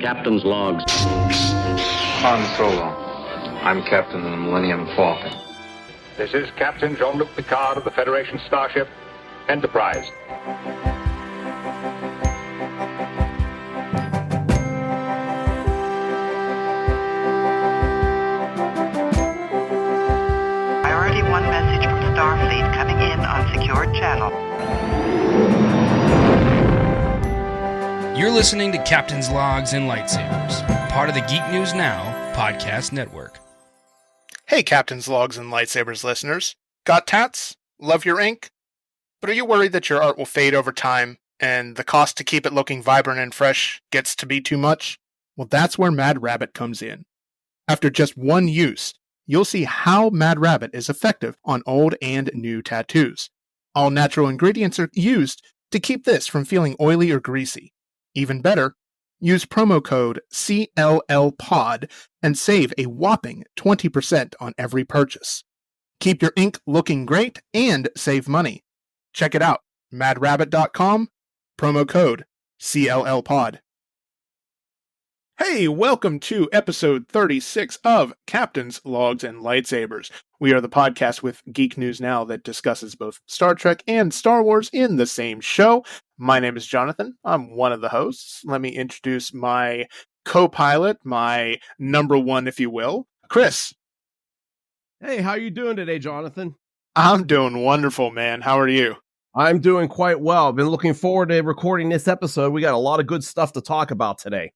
Captain's logs. Han Solo. I'm captain of the Millennium Falcon. This is Captain Jean-Luc Picard of the Federation starship Enterprise. Priority 1 message from Starfleet coming in on secured channel. You're listening to Captain's Logs and Lightsabers, part of the Geek News Now podcast network. Hey, Captain's Logs and Lightsabers listeners. Got tats? Love your ink? But are you worried that your art will fade over time, and the cost to keep it looking vibrant and fresh gets to be too much? Well, that's where Mad Rabbit comes in. After just one use, you'll see how Mad Rabbit is effective on old and new tattoos. All natural ingredients are used to keep this from feeling oily or greasy. Even better, use promo code CLLPOD and save a whopping 20% on every purchase. Keep your ink looking great and save money. Check it out, madrabbit.com, promo code CLLPOD. Hey, welcome to episode 36 of Captain's Logs and Lightsabers. We are the podcast with Geek News Now that discusses both Star Trek and Star Wars in the same show. My name is Jonathan. I'm one of the hosts. Let me introduce my co-pilot, my number one, if you will, Chris. Hey, how you doing today, Jonathan? I'm doing wonderful, man. How are you? I'm doing quite well. I've been looking forward to recording this episode. We got a lot of good stuff to talk about today.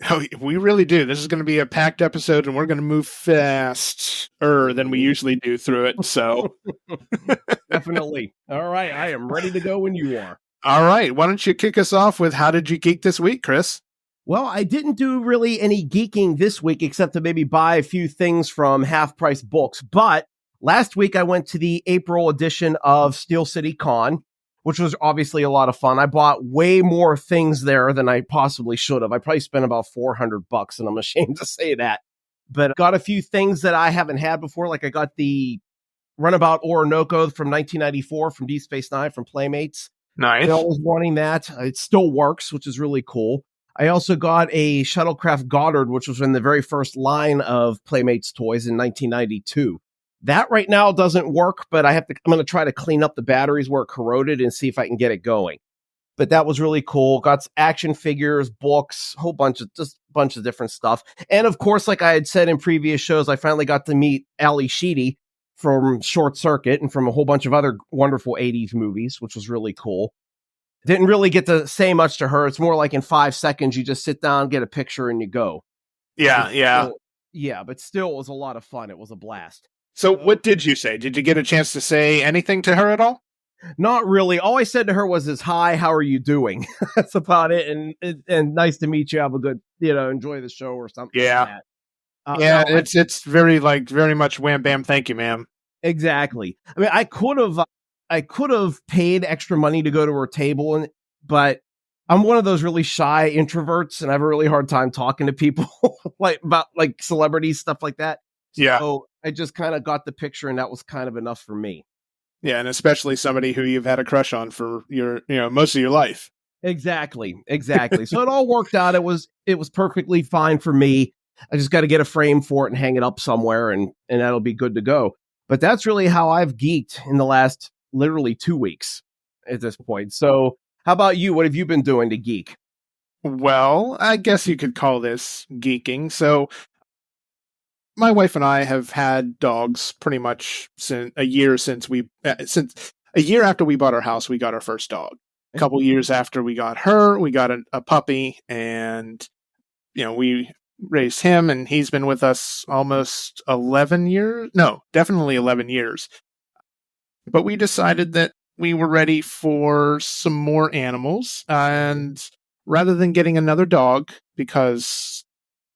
Oh, we really do. This is going to be a packed episode, and we're going to move faster than we usually do through it. So, Definitely. All right, I am ready to go when you are. All right. Why don't you kick us off with how did you geek this week, Chris? Well, I didn't do really any geeking this week except to maybe buy a few things from half-price books. But last week I went to the April edition of Steel City Con, which was obviously a lot of fun. I bought way more things there than I possibly should have. I probably spent about $400, and I'm ashamed to say that. But got a few things that I haven't had before, like I got the Runabout Orinoco from 1994 from Deep Space Nine from Playmates. Nice. I was wanting that. It still works, which is really cool. I also got a Shuttlecraft Goddard, which was in the very first line of Playmates toys in 1992. That right now doesn't work, but I'm going to try to clean up the batteries where it corroded and see if I can get it going. But that was really cool. Got action figures, books, whole bunch of different stuff. And of course, like I had said in previous shows, I finally got to meet Ali Sheedy from Short Circuit and from a whole bunch of other wonderful 80s movies, which was really cool. Didn't really get to say much to her. It's more like in 5 seconds, you just sit down, get a picture, and you go. Yeah. But still, it was a lot of fun. It was a blast. So what did you say? Did you get a chance to say anything to her at all? Not really. All I said to her was, "Hi, how are you doing?" That's about it. And nice to meet you. Have a good, enjoy the show or something. Yeah. Like that. It's very much wham bam. Thank you, ma'am. Exactly. I mean, I could have paid extra money to go to her table, but I'm one of those really shy introverts, and I have a really hard time talking to people about celebrities, stuff like that. Yeah. So I just kind of got the picture, and that was kind of enough for me. Yeah, and especially somebody who you've had a crush on for your, most of your life. Exactly. So it all worked out. It was perfectly fine for me. I just got to get a frame for it and hang it up somewhere, and that'll be good to go. But that's really how I've geeked in the last literally 2 weeks at this point. So how about you? What have you been doing to geek? Well, I guess you could call this geeking. So my wife and I have had dogs pretty much since a year after we bought our house, we got our first dog. A couple years after we got her, we got a puppy, and we raised him, and he's been with us almost 11 years. No, definitely 11 years. But we decided that we were ready for some more animals, and rather than getting another dog, because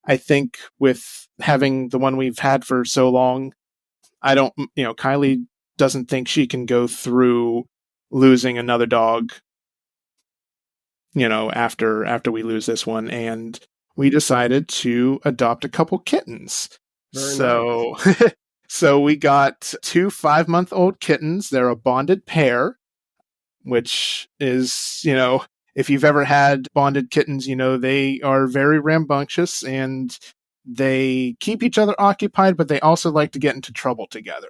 I think with having the one we've had for so long, Kylie doesn't think she can go through losing another dog, after we lose this one. And we decided to adopt a couple kittens. Very nice. So we got 2 5-month-old kittens. They're a bonded pair, which is, if you've ever had bonded kittens, you know they are very rambunctious and they keep each other occupied, but they also like to get into trouble together.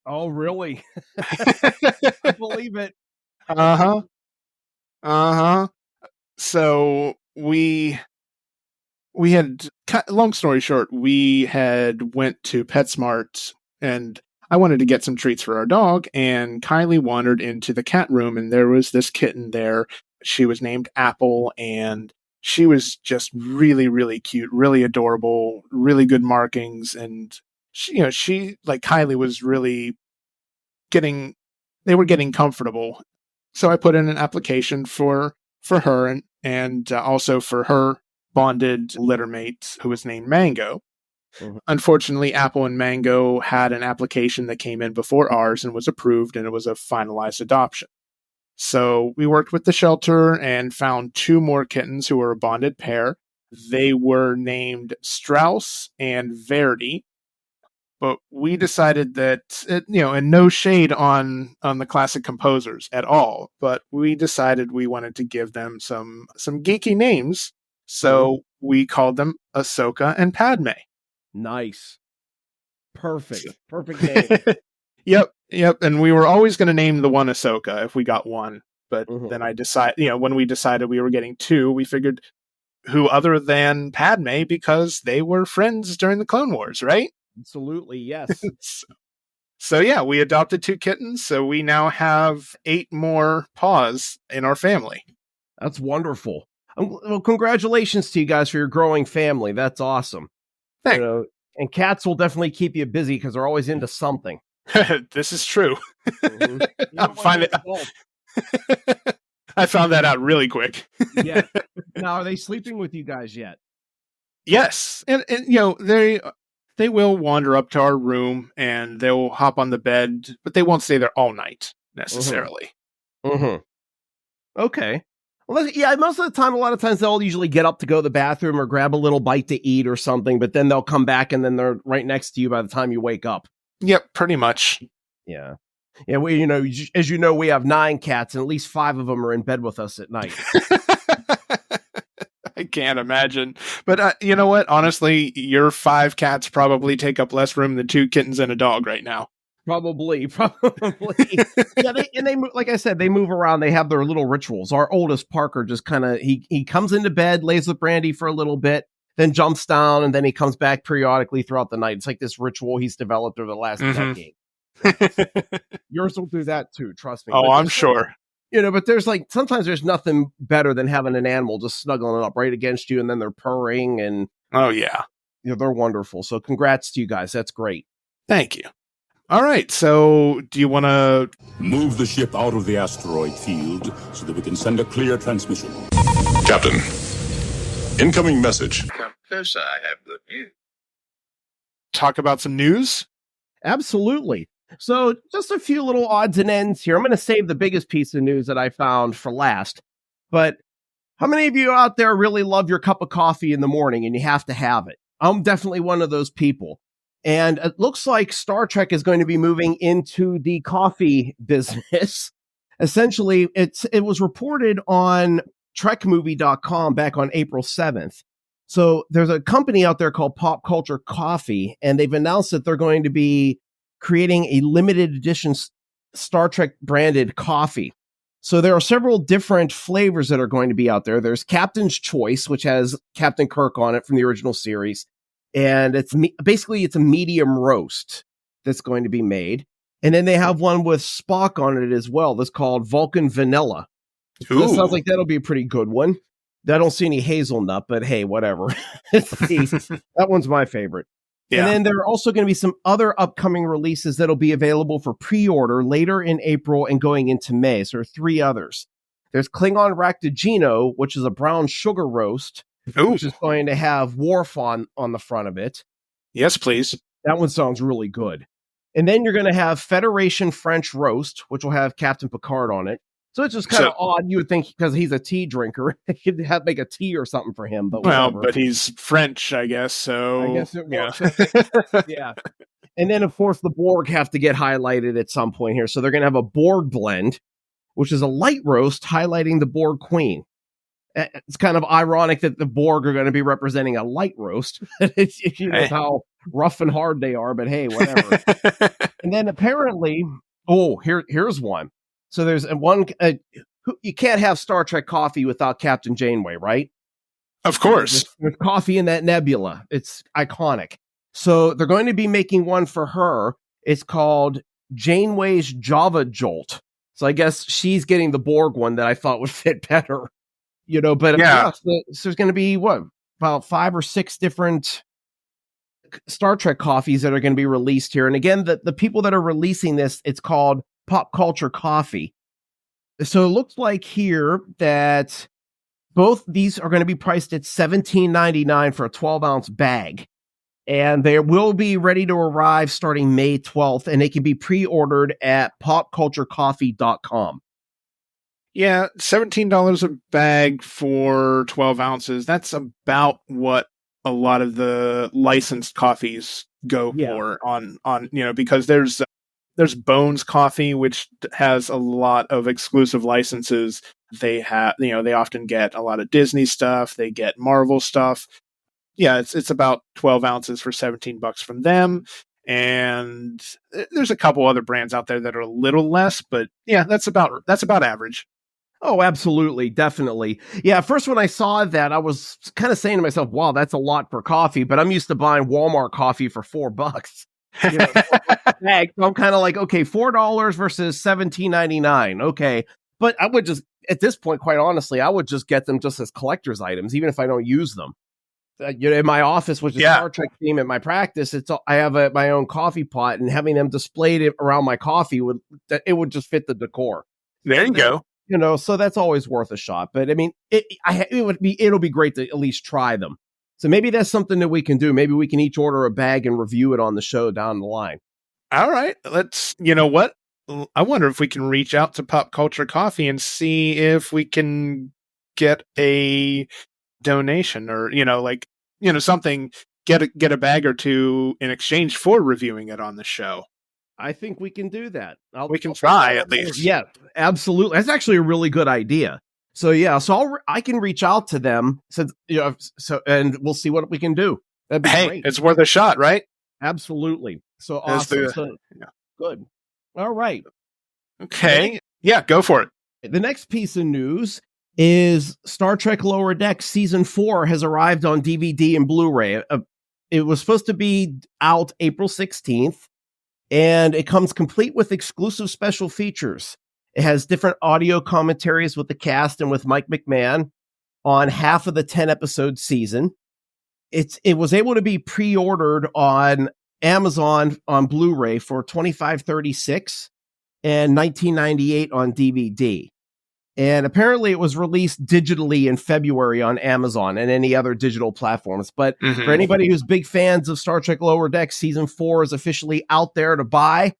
Oh, really? I believe it. Uh-huh. Uh-huh. So we had, long story short, we had went to PetSmart and I wanted to get some treats for our dog, and Kylie wandered into the cat room and there was this kitten there. She was named Apple, and she was just really, really cute, really adorable, really good markings. And she like Kylie was really they were getting comfortable. So I put in an application for her and also for her bonded litter mate who was named Mango. Mhm. Unfortunately, Apple and Mango had an application that came in before ours and was approved, and it was a finalized adoption. So we worked with the shelter and found 2 more kittens who were a bonded pair. They were named Strauss and Verdi. But we decided that, and no shade on the classic composers at all, but we decided we wanted to give them some geeky names. So we called them Ahsoka and Padme. Nice. Perfect name. Yep. And we were always going to name the one Ahsoka if we got one. But Mhm. then I decided, when we decided we were getting 2, we figured who other than Padme, because they were friends during the Clone Wars, right? Absolutely, yes. So yeah, we adopted 2 kittens, so we now have 8 more paws in our family. That's wonderful. Well, congratulations to you guys for your growing family. That's awesome. Thanks. And cats will definitely keep you busy because they're always into something. This is true. Mhm. I found that out really quick. Yeah. Now, are they sleeping with you guys yet? Yes, and they will wander up to our room and they'll hop on the bed, but they won't stay there all night necessarily. Mm-hmm. Okay. Well, yeah, most of the time, a lot of times they'll usually get up to go to the bathroom or grab a little bite to eat or something, but then they'll come back and then they're right next to you by the time you wake up. Yep, pretty much. Yeah. Yeah, as you know, we have 9 cats and at least 5 of them are in bed with us at night. I can't imagine. But you know what? Honestly, your 5 cats probably take up less room than 2 kittens and a dog right now. Probably. Yeah, they move, like I said, they move around. They have their little rituals. Our oldest, Parker, just kind of, he comes into bed, lays with Brandy for a little bit, then jumps down, and then he comes back periodically throughout the night. It's like this ritual he's developed over the last decade. Yours will do that too, trust me. Oh, I'm sure. But there's sometimes there's nothing better than having an animal just snuggling up right against you, and then they're purring, and oh yeah, they're wonderful. So congrats to you guys. That's great. Thank you. All right, so do you want to move the ship out of the asteroid field so that we can send a clear transmission? Captain, incoming message. Captain, I have good news. Talk about some news? Absolutely. So just a few little odds and ends here. I'm going to save the biggest piece of news that I found for last. But how many of you out there really love your cup of coffee in the morning and you have to have it? I'm definitely one of those people. And it looks like Star Trek is going to be moving into the coffee business. Essentially, it was reported on trekmovie.com back on April 7th. So there's a company out there called Pop Culture Coffee, and they've announced that they're going to be creating a limited edition Star Trek branded coffee. So there are several different flavors that are going to be out there. There's Captain's Choice, which has Captain Kirk on it from the original series. And it's a medium roast that's going to be made. And then they have one with Spock on it as well. That's called Vulcan Vanilla. That sounds like that'll be a pretty good one. I don't see any hazelnut, but hey, whatever. That one's my favorite. Yeah. And then there are also going to be some other upcoming releases that'll be available for pre-order later in April and going into May. So there are 3 others. There's Klingon Raktajino, which is a brown sugar roast, which is going to have Worf on the front of it. Yes, please. That one sounds really good. And then you're going to have Federation French Roast, which will have Captain Picard on it. So it's just kind of odd. You would think because he's a tea drinker, they could make a tea or something for him. But whatever. But he's French, I guess. So I guess it works. Yeah. And then, of course, the Borg have to get highlighted at some point here. So they're going to have a Borg blend, which is a light roast highlighting the Borg Queen. It's kind of ironic that the Borg are going to be representing a light roast. You know how rough and hard they are, but hey, whatever. And then apparently, here's one. So there's one. You can't have Star Trek coffee without Captain Janeway, right? Of course. There's coffee in that nebula. It's iconic. So they're going to be making one for her. It's called Janeway's Java Jolt. So I guess she's getting the Borg one that I thought would fit better. You know, but so there's going to be about 5 or 6 different Star Trek coffees that are going to be released here. And again, the people that are releasing this, it's called Pop Culture Coffee. So it looks like here that both these are going to be priced at $17.99 for a 12-ounce bag. And they will be ready to arrive starting May 12th, and they can be pre-ordered at popculturecoffee.com. Yeah, $17 a bag for 12 ounces. That's about what a lot of the licensed coffees go for on because there's Bones Coffee, which has a lot of exclusive licenses. They have, they often get a lot of Disney stuff. They get Marvel stuff. Yeah, it's about 12 ounces for $17 from them. And there's a couple other brands out there that are a little less, but yeah, that's about average. Oh, absolutely. Definitely. Yeah. First, when I saw that, I was kind of saying to myself, wow, that's a lot for coffee, but I'm used to buying Walmart coffee for $4. You know, so I'm kind of like, okay, $4 versus $17.99. Okay. But I would just, at this point, quite honestly, I would just get them just as collector's items, even if I don't use them. In my office, which is Star Trek theme at my practice, I have my own coffee pot, and having them displayed around my coffee would just fit the decor. There you go. You know, so that's always worth a shot. But I mean, it'll be great to at least try them. So maybe that's something that we can do. Maybe we can each order a bag and review it on the show down the line. All right, you know what? I wonder if we can reach out to Pop Culture Coffee and see if we can get a donation or, something, get a bag or two in exchange for reviewing it on the show. I think we can do that. We can try at least. Yeah, absolutely. That's actually a really good idea. So I can reach out to them and we'll see what we can do. That'd be great. It's worth a shot, right? Absolutely. So awesome. Good. All right. Okay. Yeah, go for it. The next piece of news is Star Trek Lower Decks Season 4 has arrived on DVD and Blu-ray. It was supposed to be out April 16th. And it comes complete with exclusive special features. It has different audio commentaries with the cast and with Mike McMahon on half of the 10-episode season. It was able to be pre-ordered on Amazon on Blu-ray for $25.36 and $19.98 on DVD. And apparently it was released digitally in February on Amazon and any other digital platforms. But for anybody who's big fans of Star Trek Lower Decks, Season 4 is officially out there to buy.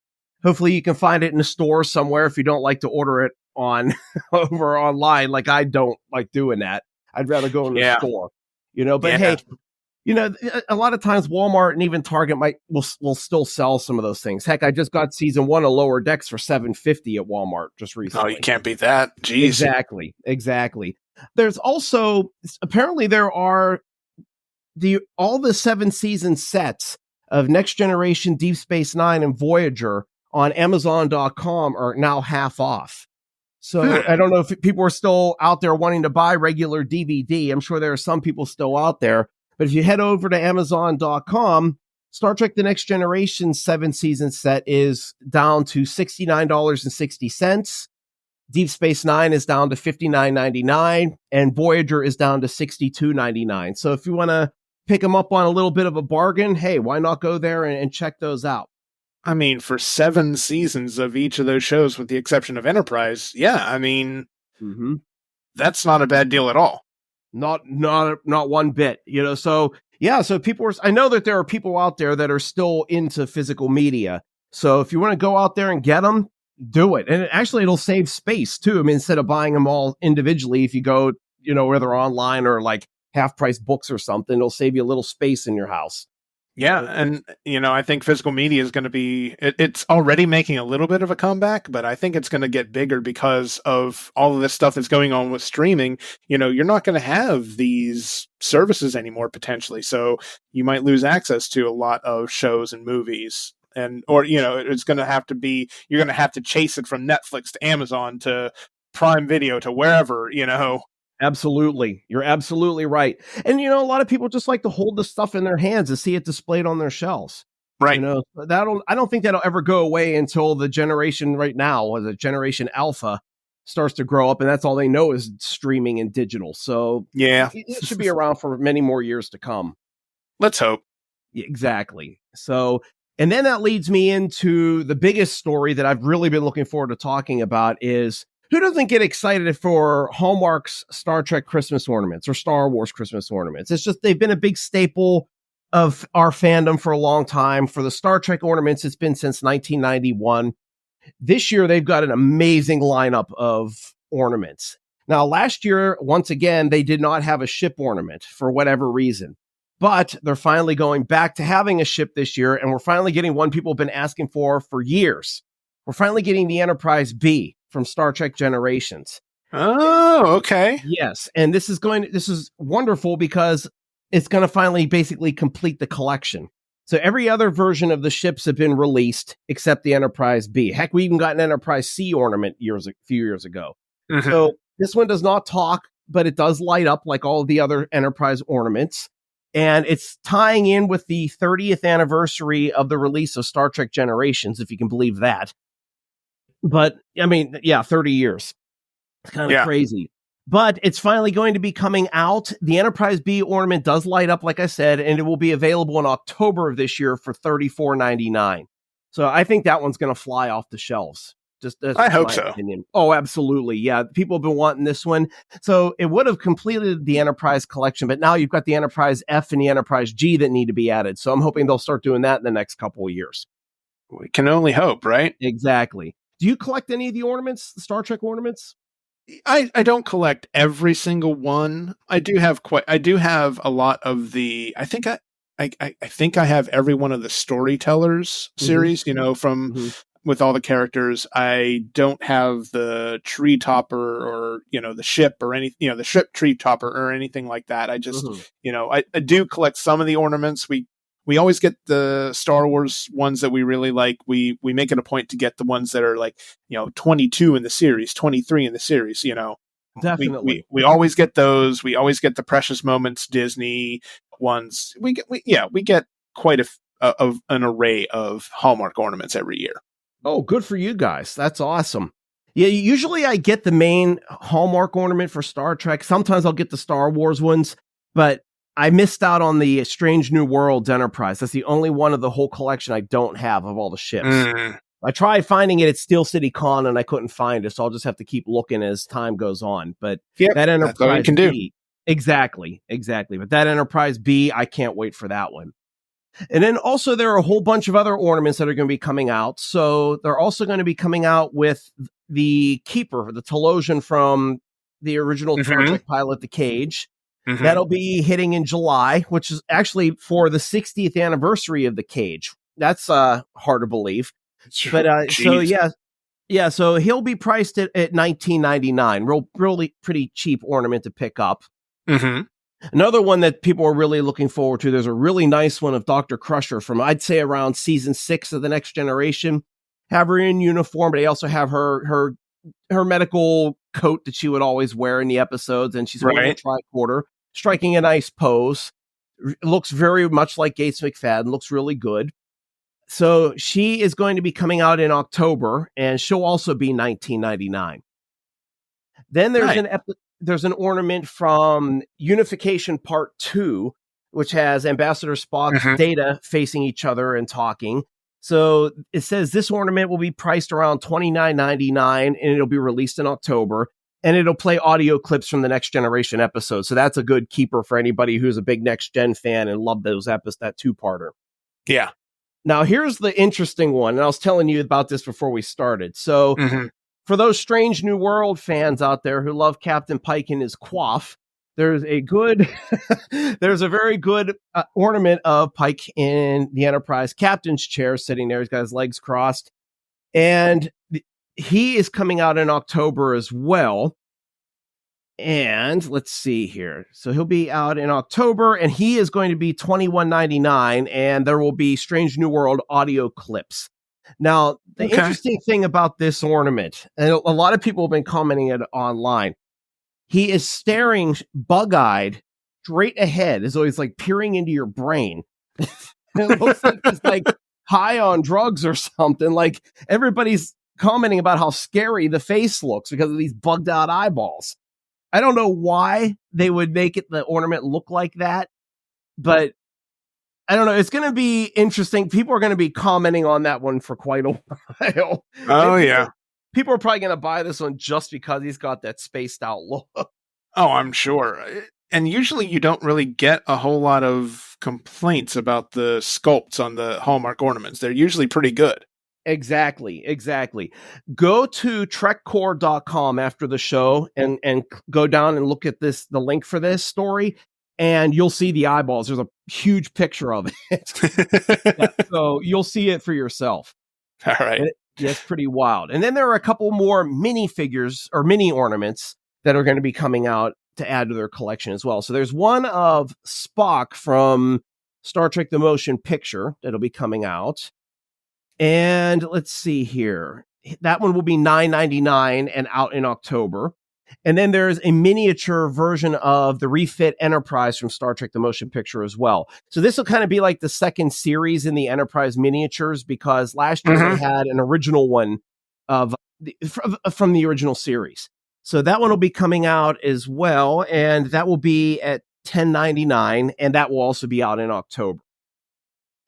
Hopefully you can find it in a store somewhere if you don't like to order it over online. Like I don't like doing that. I'd rather go in the store. But hey, a lot of times Walmart and even Target will still sell some of those things. Heck, I just got Season 1 of Lower Decks for $7.50 at Walmart just recently. Oh, you can't beat that. Jeez. Exactly. There's also, apparently there are all the 7-season sets of Next Generation, Deep Space Nine, and Voyager on Amazon.com are now half off. So I don't know if people are still out there wanting to buy regular DVD. I'm sure there are some people still out there. But if you head over to Amazon.com, Star Trek The Next Generation 7-season set is down to $69.60. Deep Space Nine is down to $59.99. And Voyager is down to $62.99. So if you want to pick them up on a little bit of a bargain, hey, why not go there and check those out? I mean, for 7 seasons of each of those shows, with the exception of Enterprise, that's not a bad deal at all. Not one bit, so people I know that there are people out there that are still into physical media. So if you want to go out there and get them, do it. And it'll save space too. I mean, instead of buying them all individually, if you go, whether online or like half price books or something, it'll save you a little space in your house. Yeah, and I think physical media is going to be it's already making a little bit of a comeback, but I think it's going to get bigger because of all of this stuff that's going on with streaming. You're not going to have these services anymore potentially, so you might lose access to a lot of shows and movies, or it's going to have to be you're going to have to chase it from Netflix to Amazon to Prime Video to wherever. Absolutely. You're absolutely right. And, a lot of people just like to hold the stuff in their hands and see it displayed on their shelves. Right. I don't think that'll ever go away until the generation right now, or the generation alpha, starts to grow up, and that's all they know is streaming and digital. So yeah, it should be around for many more years to come. Let's hope. Exactly. So, and then that leads me into the biggest story that I've really been looking forward to talking about is, who doesn't get excited for Hallmark's Star Trek Christmas ornaments or Star Wars Christmas ornaments? It's just, they've been a big staple of our fandom for a long time. For the Star Trek ornaments, it's been since 1991. This year, they've got an amazing lineup of ornaments. Now, last year, once again, they did not have a ship ornament for whatever reason. But they're finally going back to having a ship this year, and we're finally getting one people have been asking for years. We're finally getting the Enterprise B from Star Trek Generations. Oh, okay. Yes, and this is wonderful because it's going to finally basically complete the collection. So every other version of the ships have been released except the Enterprise B. Heck, we even got an Enterprise C ornament a few years ago. Mm-hmm. So this one does not talk, but it does light up like all of the other Enterprise ornaments. And it's tying in with the 30th anniversary of the release of Star Trek Generations, if you can believe that. But, 30 years. It's kind of crazy. But it's finally going to be coming out. The Enterprise B ornament does light up, like I said, and it will be available in October of this year for $34.99. So I think that one's going to fly off the shelves. I hope so. Opinion. Oh, absolutely. Yeah, people have been wanting this one. So it would have completed the Enterprise collection, but now you've got the Enterprise F and the Enterprise G that need to be added. So I'm hoping they'll start doing that in the next couple of years. We can only hope, right? Exactly. Do you collect any of the ornaments, the Star Trek ornaments? I don't collect every single one. I do have a lot of the. I think I have every one of the Storytellers series. From with all the characters. I don't have the Tree Topper or the ship or any the ship Tree Topper or anything like that. I just I do collect some of the ornaments. We always get the Star Wars ones that we really like. We make it a point to get the ones that are like, 22 in the series, 23 in the series, Definitely. We always get those. We always get the Precious Moments Disney ones. We get quite an array of Hallmark ornaments every year. Oh, good for you guys. That's awesome. Yeah, usually I get the main Hallmark ornament for Star Trek. Sometimes I'll get the Star Wars ones, but I missed out on the Strange New Worlds Enterprise. That's the only one of the whole collection I don't have of all the ships. I tried finding it at Steel City Con and I couldn't find it, so I'll just have to keep looking as time goes on. But that Enterprise that's all you can B, exactly. But that Enterprise B, I can't wait for that one. And then also there are a whole bunch of other ornaments that are going to be coming out. So they're also going to be coming out with the Keeper, the Telosian from the original Star Trek pilot, The Cage. That'll be hitting in July, which is actually for the 60th anniversary of The Cage. That's hard to believe. But so he'll be priced at $19.99. Really pretty cheap ornament to pick up. Another one that people are really looking forward to, there's a really nice one of Dr. Crusher from, I'd say, around season 6 of The Next Generation. Have her in uniform, but they also have her medical coat that she would always wear in the episodes, and she's wearing a tricorder, striking a nice pose. It looks very much like Gates McFadden, looks really good. So she is going to be coming out in October, and she'll also be $19.99. Then there's an ornament from Unification Part 2, which has Ambassador Spock's Data facing each other and talking. So it says this ornament will be priced around $29.99, and it'll be released in October. And it'll play audio clips from the Next Generation episode. So that's a good keeper for anybody who's a big Next Gen fan and loved those episodes, that 2-parter. Yeah. Now, here's the interesting one. And I was telling you about this before we started. So for those Strange New World fans out there who love Captain Pike and his quaff, there's a good, there's a very good ornament of Pike in the Enterprise captain's chair sitting there. He's got his legs crossed, and he is coming out in October as well. And let's see here. So he'll be out in October, and he is going to be $21.99, and there will be Strange New World audio clips. Now, the interesting thing about this ornament, and a lot of people have been commenting it online, he is staring bug-eyed straight ahead, as though he's like peering into your brain. It looks like he's like high on drugs or something. Like everybody's commenting about how scary the face looks because of these bugged out eyeballs. I don't know why they would make the ornament look like that, but I don't know. It's going to be interesting. People are going to be commenting on that one for quite a while. Oh, yeah. People are probably going to buy this one just because he's got that spaced out look. Oh, I'm sure. And usually you don't really get a whole lot of complaints about the sculpts on the Hallmark ornaments. They're usually pretty good. Exactly. Go to trekcore.com after the show and go down and look at the link for this story, and you'll see the eyeballs. There's a huge picture of it. So you'll see it for yourself. All right. It's pretty wild. And then there are a couple more mini figures or mini ornaments that are going to be coming out to add to their collection as well. So there's one of Spock from Star Trek The Motion Picture that'll be coming out. And let's see here. That one will be $9.99 and out in October. And then there's a miniature version of the refit Enterprise from Star Trek The Motion Picture as well. So this will kind of be like the second series in the Enterprise miniatures, because last year they had an original one from the original series. So that one will be coming out as well, and that will be at $10.99, and that will also be out in October.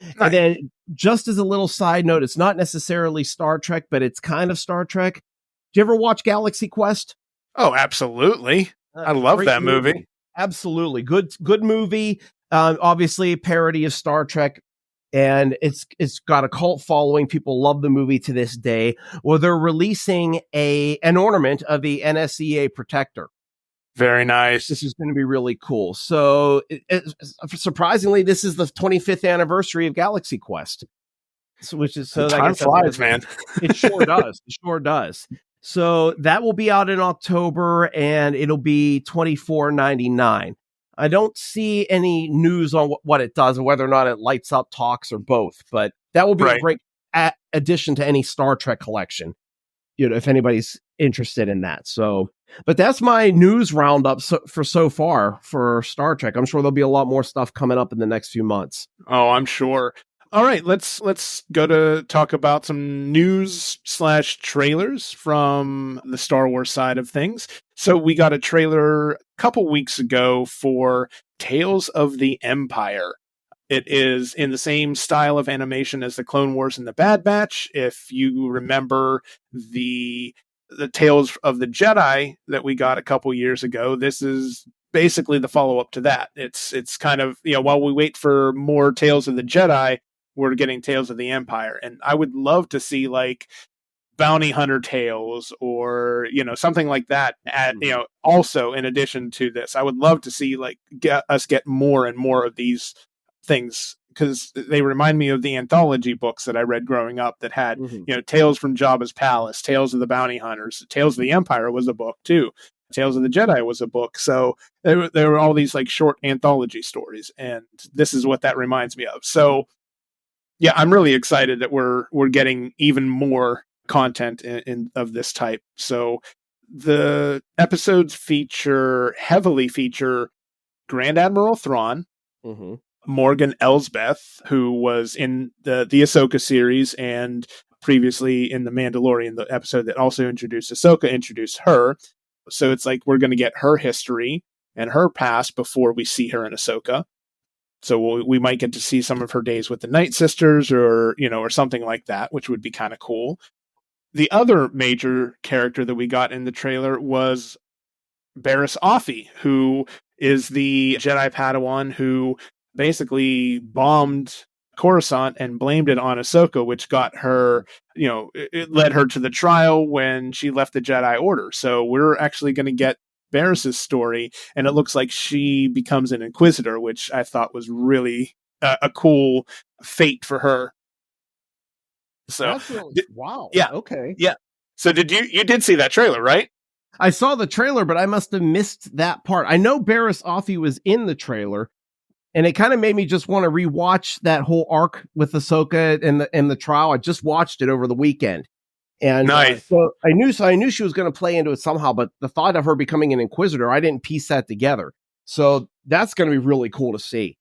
Nice. And then, just as a little side note, it's not necessarily Star Trek, but it's kind of Star Trek. Do you ever watch Galaxy Quest? Oh, absolutely. I love that movie. Absolutely. Good movie. Obviously a parody of Star Trek, and it's got a cult following. People love the movie to this day. Well, they're releasing an ornament of the NSEA Protector. Very nice. This is going to be really cool. So, surprisingly, this is the 25th anniversary of Galaxy Quest. Which is so time flies, man. It sure does. It sure does. So that will be out in October, and it'll be $24.99. I don't see any news on what it does and whether or not it lights up, talks, or both. But that will be a great addition to any Star Trek collection, if anybody's interested in that. So, but that's my news roundup so far for Star Trek. I'm sure there'll be a lot more stuff coming up in the next few months. Oh, I'm sure. All right, let's go to talk about some news / trailers from the Star Wars side of things. So we got a trailer a couple weeks ago for Tales of the Empire. It is in the same style of animation as the Clone Wars and the Bad Batch. If you remember the Tales of the Jedi that we got a couple years ago, this is basically the follow-up to that. It's kind of, while we wait for more Tales of the Jedi, we're getting Tales of the Empire. And I would love to see like Bounty Hunter Tales or, something like that. Also in addition to this, I would love to see like get more and more of these things, because they remind me of the anthology books that I read growing up that had, Tales from Jabba's Palace, Tales of the Bounty Hunters, Tales of the Empire was a book too. Tales of the Jedi was a book. So there were all these like short anthology stories, and this is what that reminds me of. So yeah, I'm really excited that we're getting even more content of this type. So the episodes heavily feature Grand Admiral Thrawn, Morgan Elsbeth, who was in the Ahsoka series and previously in The Mandalorian, the episode that also introduced Ahsoka, introduced her. So it's like we're going to get her history and her past before we see her in Ahsoka. So we might get to see some of her days with the Nite sisters or something like that, which would be kind of cool. The other major character that we got in the trailer was Barriss Offee, who is the Jedi Padawan who basically bombed Coruscant and blamed it on Ahsoka, which got her, it led her to the trial when she left the Jedi Order. So we're actually going to get Barris's story, and it looks like she becomes an Inquisitor, which I thought was really a cool fate for her. So, That's really, wow. yeah, Okay. yeah. So you did see that trailer, right? I saw the trailer, but I must have missed that part. I know Barriss Offee was in the trailer, and it kind of made me just want to rewatch that whole arc with Ahsoka and the trial. I just watched it over the weekend, and Nice. so I knew she was going to play into it somehow. But the thought of her becoming an Inquisitor, I didn't piece that together. So that's going to be really cool to see.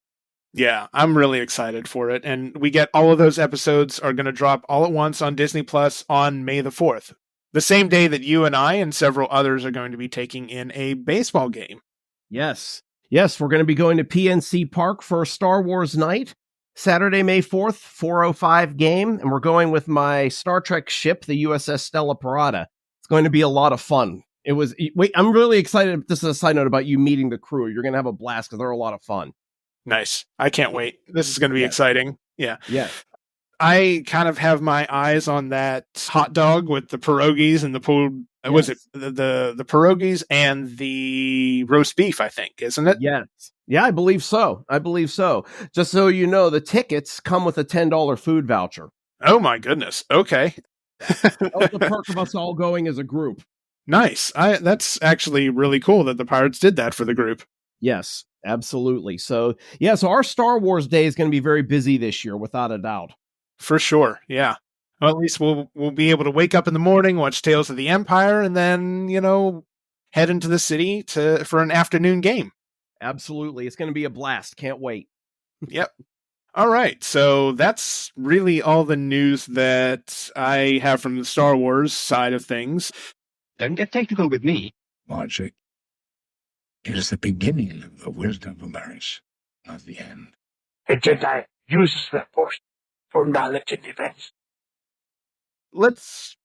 Yeah, I'm really excited for it, and we get all of those episodes are going to drop all at once on Disney Plus on May the 4th, the same day that you and I and several others are going to be taking in a baseball game. Yes, we're going to be going to PNC Park for a Star Wars night, Saturday, May 4th, 4:05 game, and we're going with my Star Trek ship, the USS Stella Parada. It's going to be a lot of fun. I'm really excited. This is a side note about you meeting the crew. You're going to have a blast because they're a lot of fun. Nice. I can't wait. This is going to be exciting. Yeah. Yeah. I kind of have my eyes on that hot dog with the pierogies and the pulled. Yes. Was it the pierogies and the roast beef? I think, isn't it? Yes. Yeah, I believe so. Just so you know, the tickets come with a $10 food voucher. Oh my goodness. Okay. That was the perk of us all going as a group. Nice. That's actually really cool that the Pirates did that for the group. Yes, absolutely. So our Star Wars day is going to be very busy this year, without a doubt. For sure. Yeah. Well, at least we'll be able to wake up in the morning, watch Tales of the Empire, and then, head into the city for an afternoon game. Absolutely. It's going to be a blast. Can't wait. Yep. All right. So that's really all the news that I have from the Star Wars side of things. Don't get technical with me. Logic is the beginning of the wisdom of Barriss, not the end. A Jedi uses the Force for knowledge and defense. Let's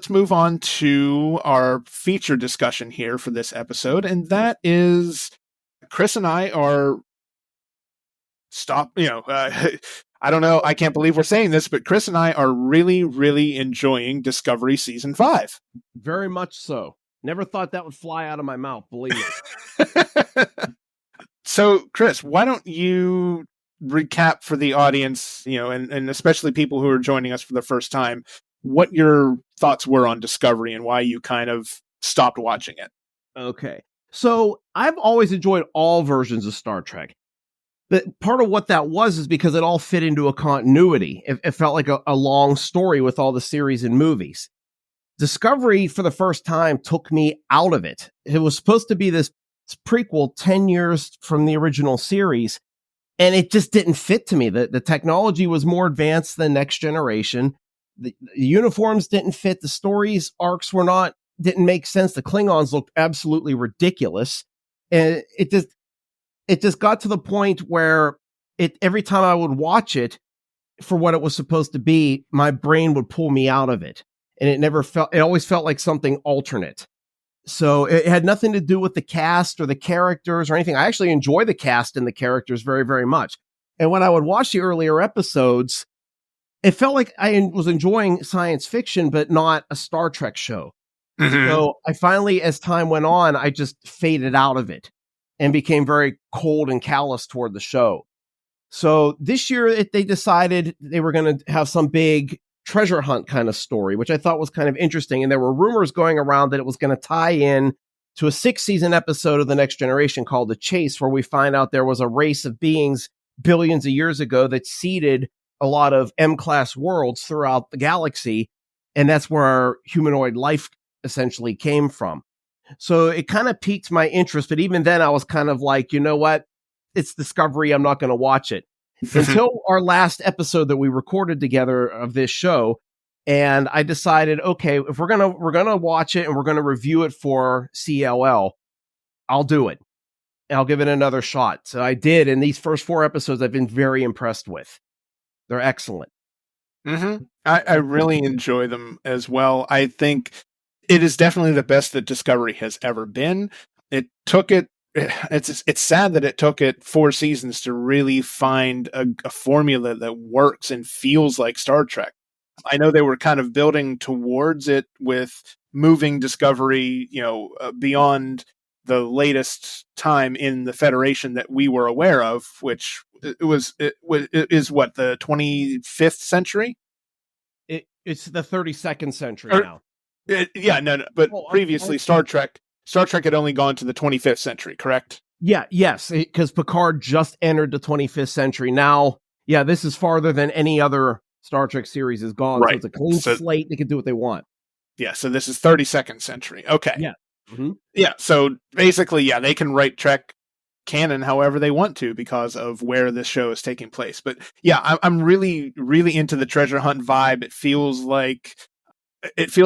move on to our feature discussion here for this episode, and that is Chris and I are I don't know, I can't believe we're saying this, but Chris and I are really, really enjoying Discovery Season 5. Very much so. Never thought that would fly out of my mouth, believe me. So, Chris, why don't you recap for the audience, and especially people who are joining us for the first time, what your thoughts were on Discovery and why you kind of stopped watching it. Okay. So I've always enjoyed all versions of Star Trek. But part of what that was is because it all fit into a continuity. It felt like a long story with all the series and movies. Discovery, for the first time, took me out of it. It was supposed to be this prequel 10 years from the original series, and it just didn't fit to me. The technology was more advanced than Next Generation. The uniforms didn't fit. The stories arcs didn't make sense. The Klingons looked absolutely ridiculous. And it just got to the point where every time I would watch it for what it was supposed to be, my brain would pull me out of it. And it always felt like something alternate. So it had nothing to do with the cast or the characters or anything. I actually enjoy the cast and the characters very, very much. And when I would watch the earlier episodes, it felt like I was enjoying science fiction, but not a Star Trek show. Mm-hmm. So I finally, as time went on, I just faded out of it and became very cold and callous toward the show. So this year, they decided they were going to have some big treasure hunt kind of story, which I thought was kind of interesting. And there were rumors going around that it was going to tie in to a 6-season episode of The Next Generation called The Chase, where we find out there was a race of beings billions of years ago that seeded a lot of M-class worlds throughout the galaxy. And that's where our humanoid life essentially came from. So it kind of piqued my interest. But even then I was kind of like, you know what? It's Discovery. I'm not going to watch it until our last episode that we recorded together of this show. And I decided, okay, if we're going to watch it and we're going to review it for CLL, I'll do it. I'll give it another shot. So I did. And these first 4 episodes I've been very impressed with. They're excellent. Mm-hmm. I really enjoy them as well. I think it is definitely the best that Discovery has ever been. It's sad that it took it 4 seasons to really find a formula that works and feels like Star Trek. I know they were kind of building towards it with moving Discovery, beyond the latest time in the Federation that we were aware of, which is what, the 25th century? It's the 32nd century now. But previously Star Trek had only gone to the 25th century, correct? Yes, because Picard just entered the 25th century. Now, this is farther than any other Star Trek series has gone, right. So it's a clean slate. They can do what they want. Yeah, so this is 32nd century. Okay. Yeah. Mm-hmm. Yeah, so basically, they can write Trek canon however they want to because of where this show is taking place. But I'm really, really into the treasure hunt vibe. It feels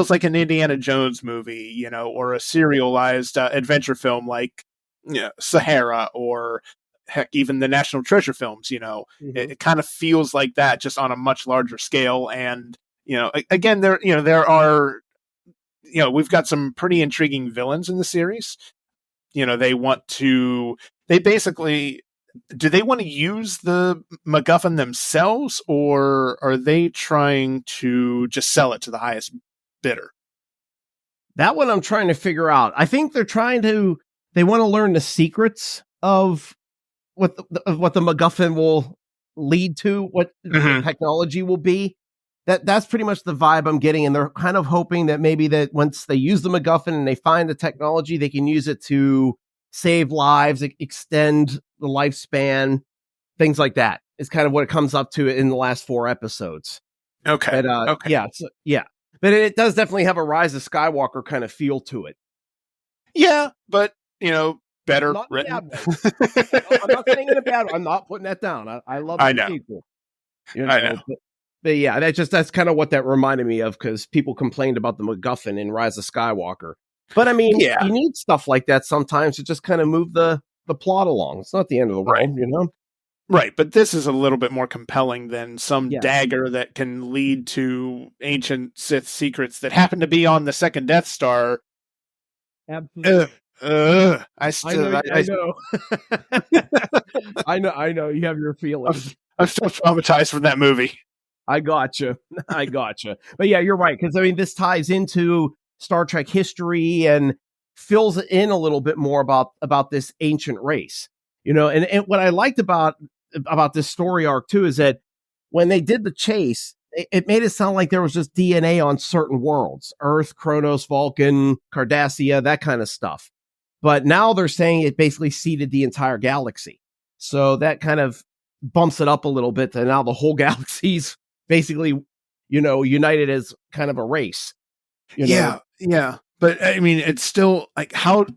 like an Indiana Jones movie, or a serialized adventure film like Sahara, or heck, even the National Treasure films. Mm-hmm. It kind of feels like that, just on a much larger scale. And again, there are. We've got some pretty intriguing villains in the series. They basically, do they want to use the MacGuffin themselves, or are they trying to just sell it to the highest bidder? That one I'm trying to figure out. I think they want to learn the secrets of what the MacGuffin will lead to, what the technology will be. That's pretty much the vibe I'm getting, and they're kind of hoping that maybe that once they use the MacGuffin and they find the technology, they can use it to save lives, extend the lifespan, things like that. It's kind of what it comes up to in the last 4 episodes. Okay. But, okay. But it does definitely have a Rise of Skywalker kind of feel to it. Yeah, but better not written. I'm not saying in a bad way. I'm not putting that down. I love the sequel. I know. But yeah, that's kind of what that reminded me of, because people complained about the MacGuffin in Rise of Skywalker. But I mean, you need stuff like that sometimes to just kind of move the plot along. It's not the end of the world, Right, but this is a little bit more compelling than some dagger that can lead to ancient Sith secrets that happen to be on the second Death Star. Absolutely. I know. I know. You have your feelings. I'm still traumatized from that movie. I gotcha. But yeah, you're right. Because I mean, this ties into Star Trek history and fills in a little bit more about this ancient race. And what I liked about this story arc too is that when they did the chase, it made it sound like there was just DNA on certain worlds: Earth, Kronos, Vulcan, Cardassia, that kind of stuff. But now they're saying it basically seeded the entire galaxy. So that kind of bumps it up a little bit to now the whole galaxy's basically, united as kind of a race. Yeah. But I mean, it's still like, how did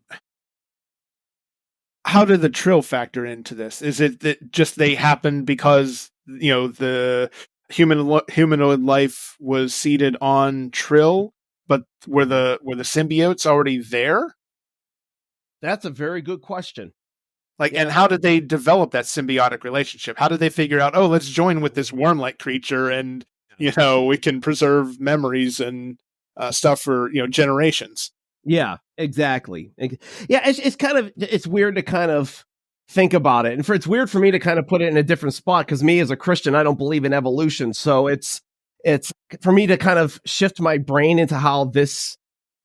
the Trill factor into this? Is it that just they happened because, the humanoid life was seeded on Trill, but were the symbiotes already there? That's a very good question. And how did they develop that symbiotic relationship? How did they figure out, let's join with this worm-like creature and, we can preserve memories and stuff for, generations. Yeah, exactly. Yeah, it's weird to kind of think about it. And it's weird for me to kind of put it in a different spot, because me as a Christian, I don't believe in evolution. So it's for me to kind of shift my brain into how this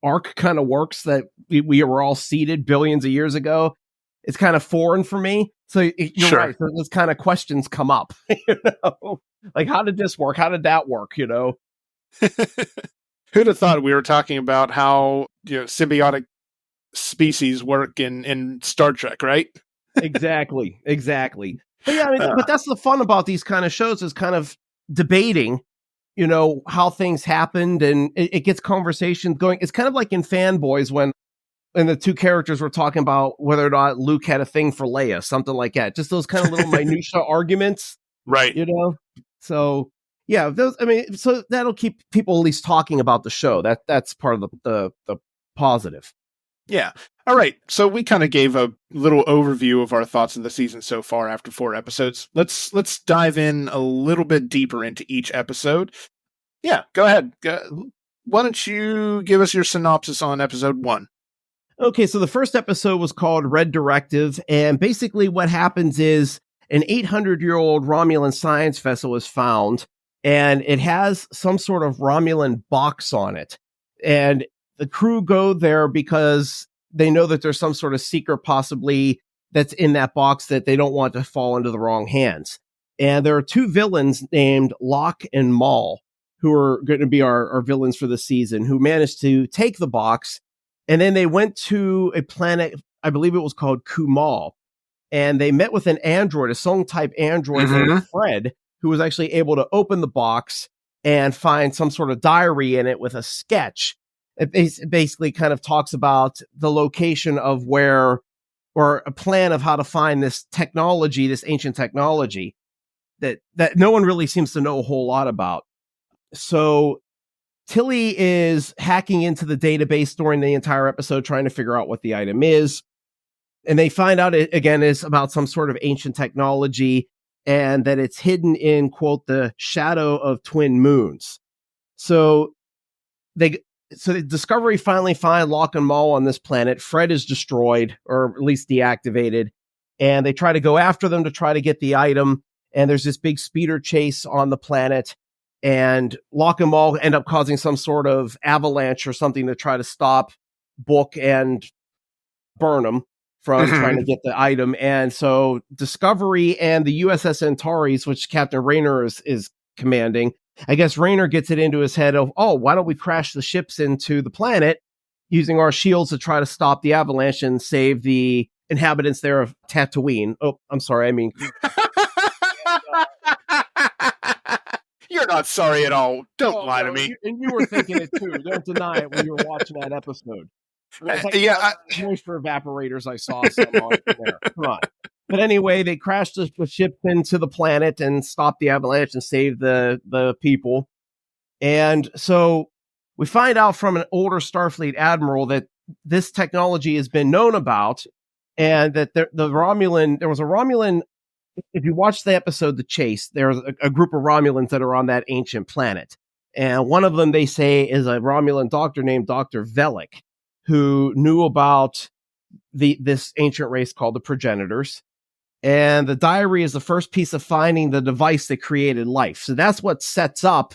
arc kind of works, that we were all seeded billions of years ago. It's kind of foreign for me. So you're right. So those kind of questions come up, like, how did this work? How did that work? Who'd have thought we were talking about how, symbiotic species work in Star Trek, right? Exactly. But yeah, but that's the fun about these kind of shows, is kind of debating, how things happened, and it gets conversations going. It's kind of like in Fanboys when the two characters were talking about whether or not Luke had a thing for Leia, something like that. Just those kind of little minutia arguments. Right. So yeah, so that'll keep people at least talking about the show. That's part of the positive. Yeah. All right. So we kind of gave a little overview of our thoughts of the season so far after 4 episodes. Let's dive in a little bit deeper into each episode. Yeah, go ahead. Why don't you give us your synopsis on episode 1? Okay, so the first episode was called Red Directive, and basically what happens is an 800-year-old Romulan science vessel is found, and it has some sort of Romulan box on it. And the crew go there because they know that there's some sort of secret possibly that's in that box that they don't want to fall into the wrong hands. And there are two villains named Locke and Maul, who are going to be our villains for the season, who managed to take the box. And then they went to a planet, I believe it was called Kumal. And they met with an android, a Song-type android named Fred, who was actually able to open the box and find some sort of diary in it with a sketch. It basically kind of talks about the location of where, or a plan of how to find this technology, this ancient technology that no one really seems to know a whole lot about. So Tilly is hacking into the database during the entire episode, trying to figure out what the item is. And they find out it, again, is about some sort of ancient technology and that it's hidden in, quote, the shadow of twin moons. So the Discovery finally find Locke and Maul on this planet. Fred is destroyed, or at least deactivated. And they try to go after them to try to get the item. And there's this big speeder chase on the planet. And Locke and Maul end up causing some sort of avalanche or something to try to stop Book and Burnham from trying to get the item. And so Discovery and the USS Antares, which Captain Raynor is commanding, I guess Raynor gets it into his head of, why don't we crash the ships into the planet using our shields to try to stop the avalanche and save the inhabitants there of Tatooine. Oh, I'm sorry. I mean, You're not sorry at all. Don't lie to me. And you were thinking it too. Don't deny it when you were watching that episode. Moisture evaporators I saw some on there. Come on. But anyway, they crashed the ship into the planet and stopped the avalanche and saved the people. And so we find out from an older Starfleet admiral that this technology has been known about, and that there was a Romulan. If you watch the episode The Chase, there's a group of Romulans that are on that ancient planet. And one of them, they say, is a Romulan doctor named Dr. Velik, who knew about this ancient race called the Progenitors. And the diary is the first piece of finding the device that created life. So that's what sets up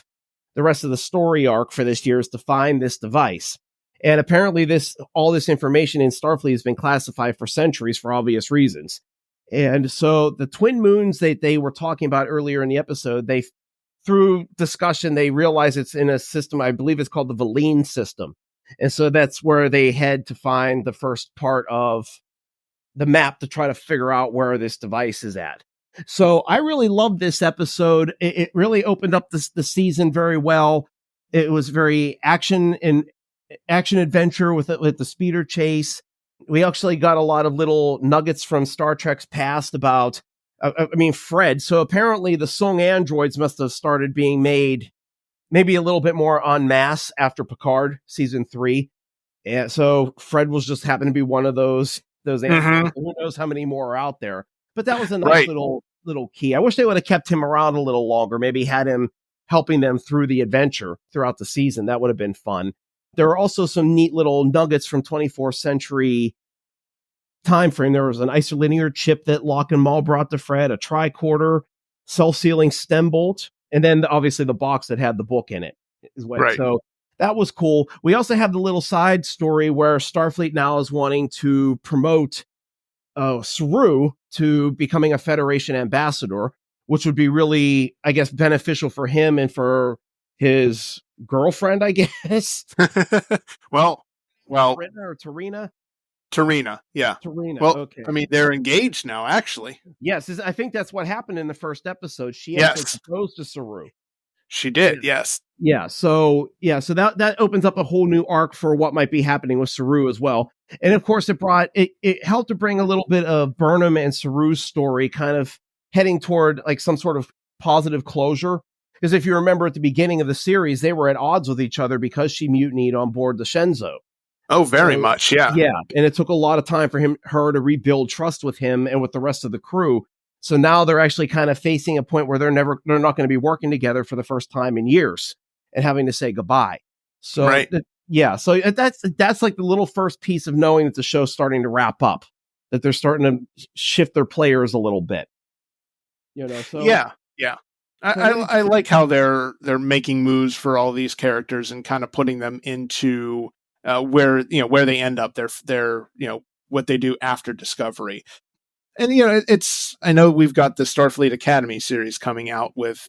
the rest of the story arc for this year, is to find this device. And apparently all this information in Starfleet has been classified for centuries for obvious reasons. And so the twin moons that they were talking about earlier in the episode, through discussion, they realize it's in a system, I believe it's called the Valine system. And so that's where they head to find the first part of the map to try to figure out where this device is at. So I really loved this episode. It really opened up the season very well. It was very action adventure with the speeder chase. We actually got a lot of little nuggets from Star Trek's past about, Fred. So apparently the Song androids must have started being made maybe a little bit more en masse after Picard season 3. And so Fred was just happened to be one of those androids. Who knows how many more are out there? But that was a nice little key. I wish they would have kept him around a little longer. Maybe had him helping them through the adventure throughout the season. That would have been fun. There are also some neat little nuggets from 24th century time frame. There was an isolinear chip that Locke and Maul brought to Fred, a tricorder, self-sealing stem bolt, and then obviously the box that had the book in it. So that was cool. We also have the little side story where Starfleet now is wanting to promote Saru to becoming a Federation ambassador, which would be really, I guess, beneficial for him and for his girlfriend, I guess. well, Tarina, yeah. Tarina, well, okay. I mean, they're engaged now, actually. Yes, I think that's what happened in the first episode. She actually proposed to Saru. She did, yes. Yeah, so that opens up a whole new arc for what might be happening with Saru as well. And of course, it helped to bring a little bit of Burnham and Saru's story kind of heading toward like some sort of positive closure. Because if you remember at the beginning of the series, they were at odds with each other because she mutinied on board the Shenzhou. Oh, very much, yeah. Yeah, and it took a lot of time for her to rebuild trust with him and with the rest of the crew. So now they're actually kind of facing a point where they're not going to be working together for the first time in years and having to say goodbye. So so that's like the little first piece of knowing that the show's starting to wrap up, that they're starting to shift their players a little bit. So yeah. I like how they're making moves for all these characters and kind of putting them into where they end up, their what they do after Discovery. And I know we've got the Starfleet Academy series coming out with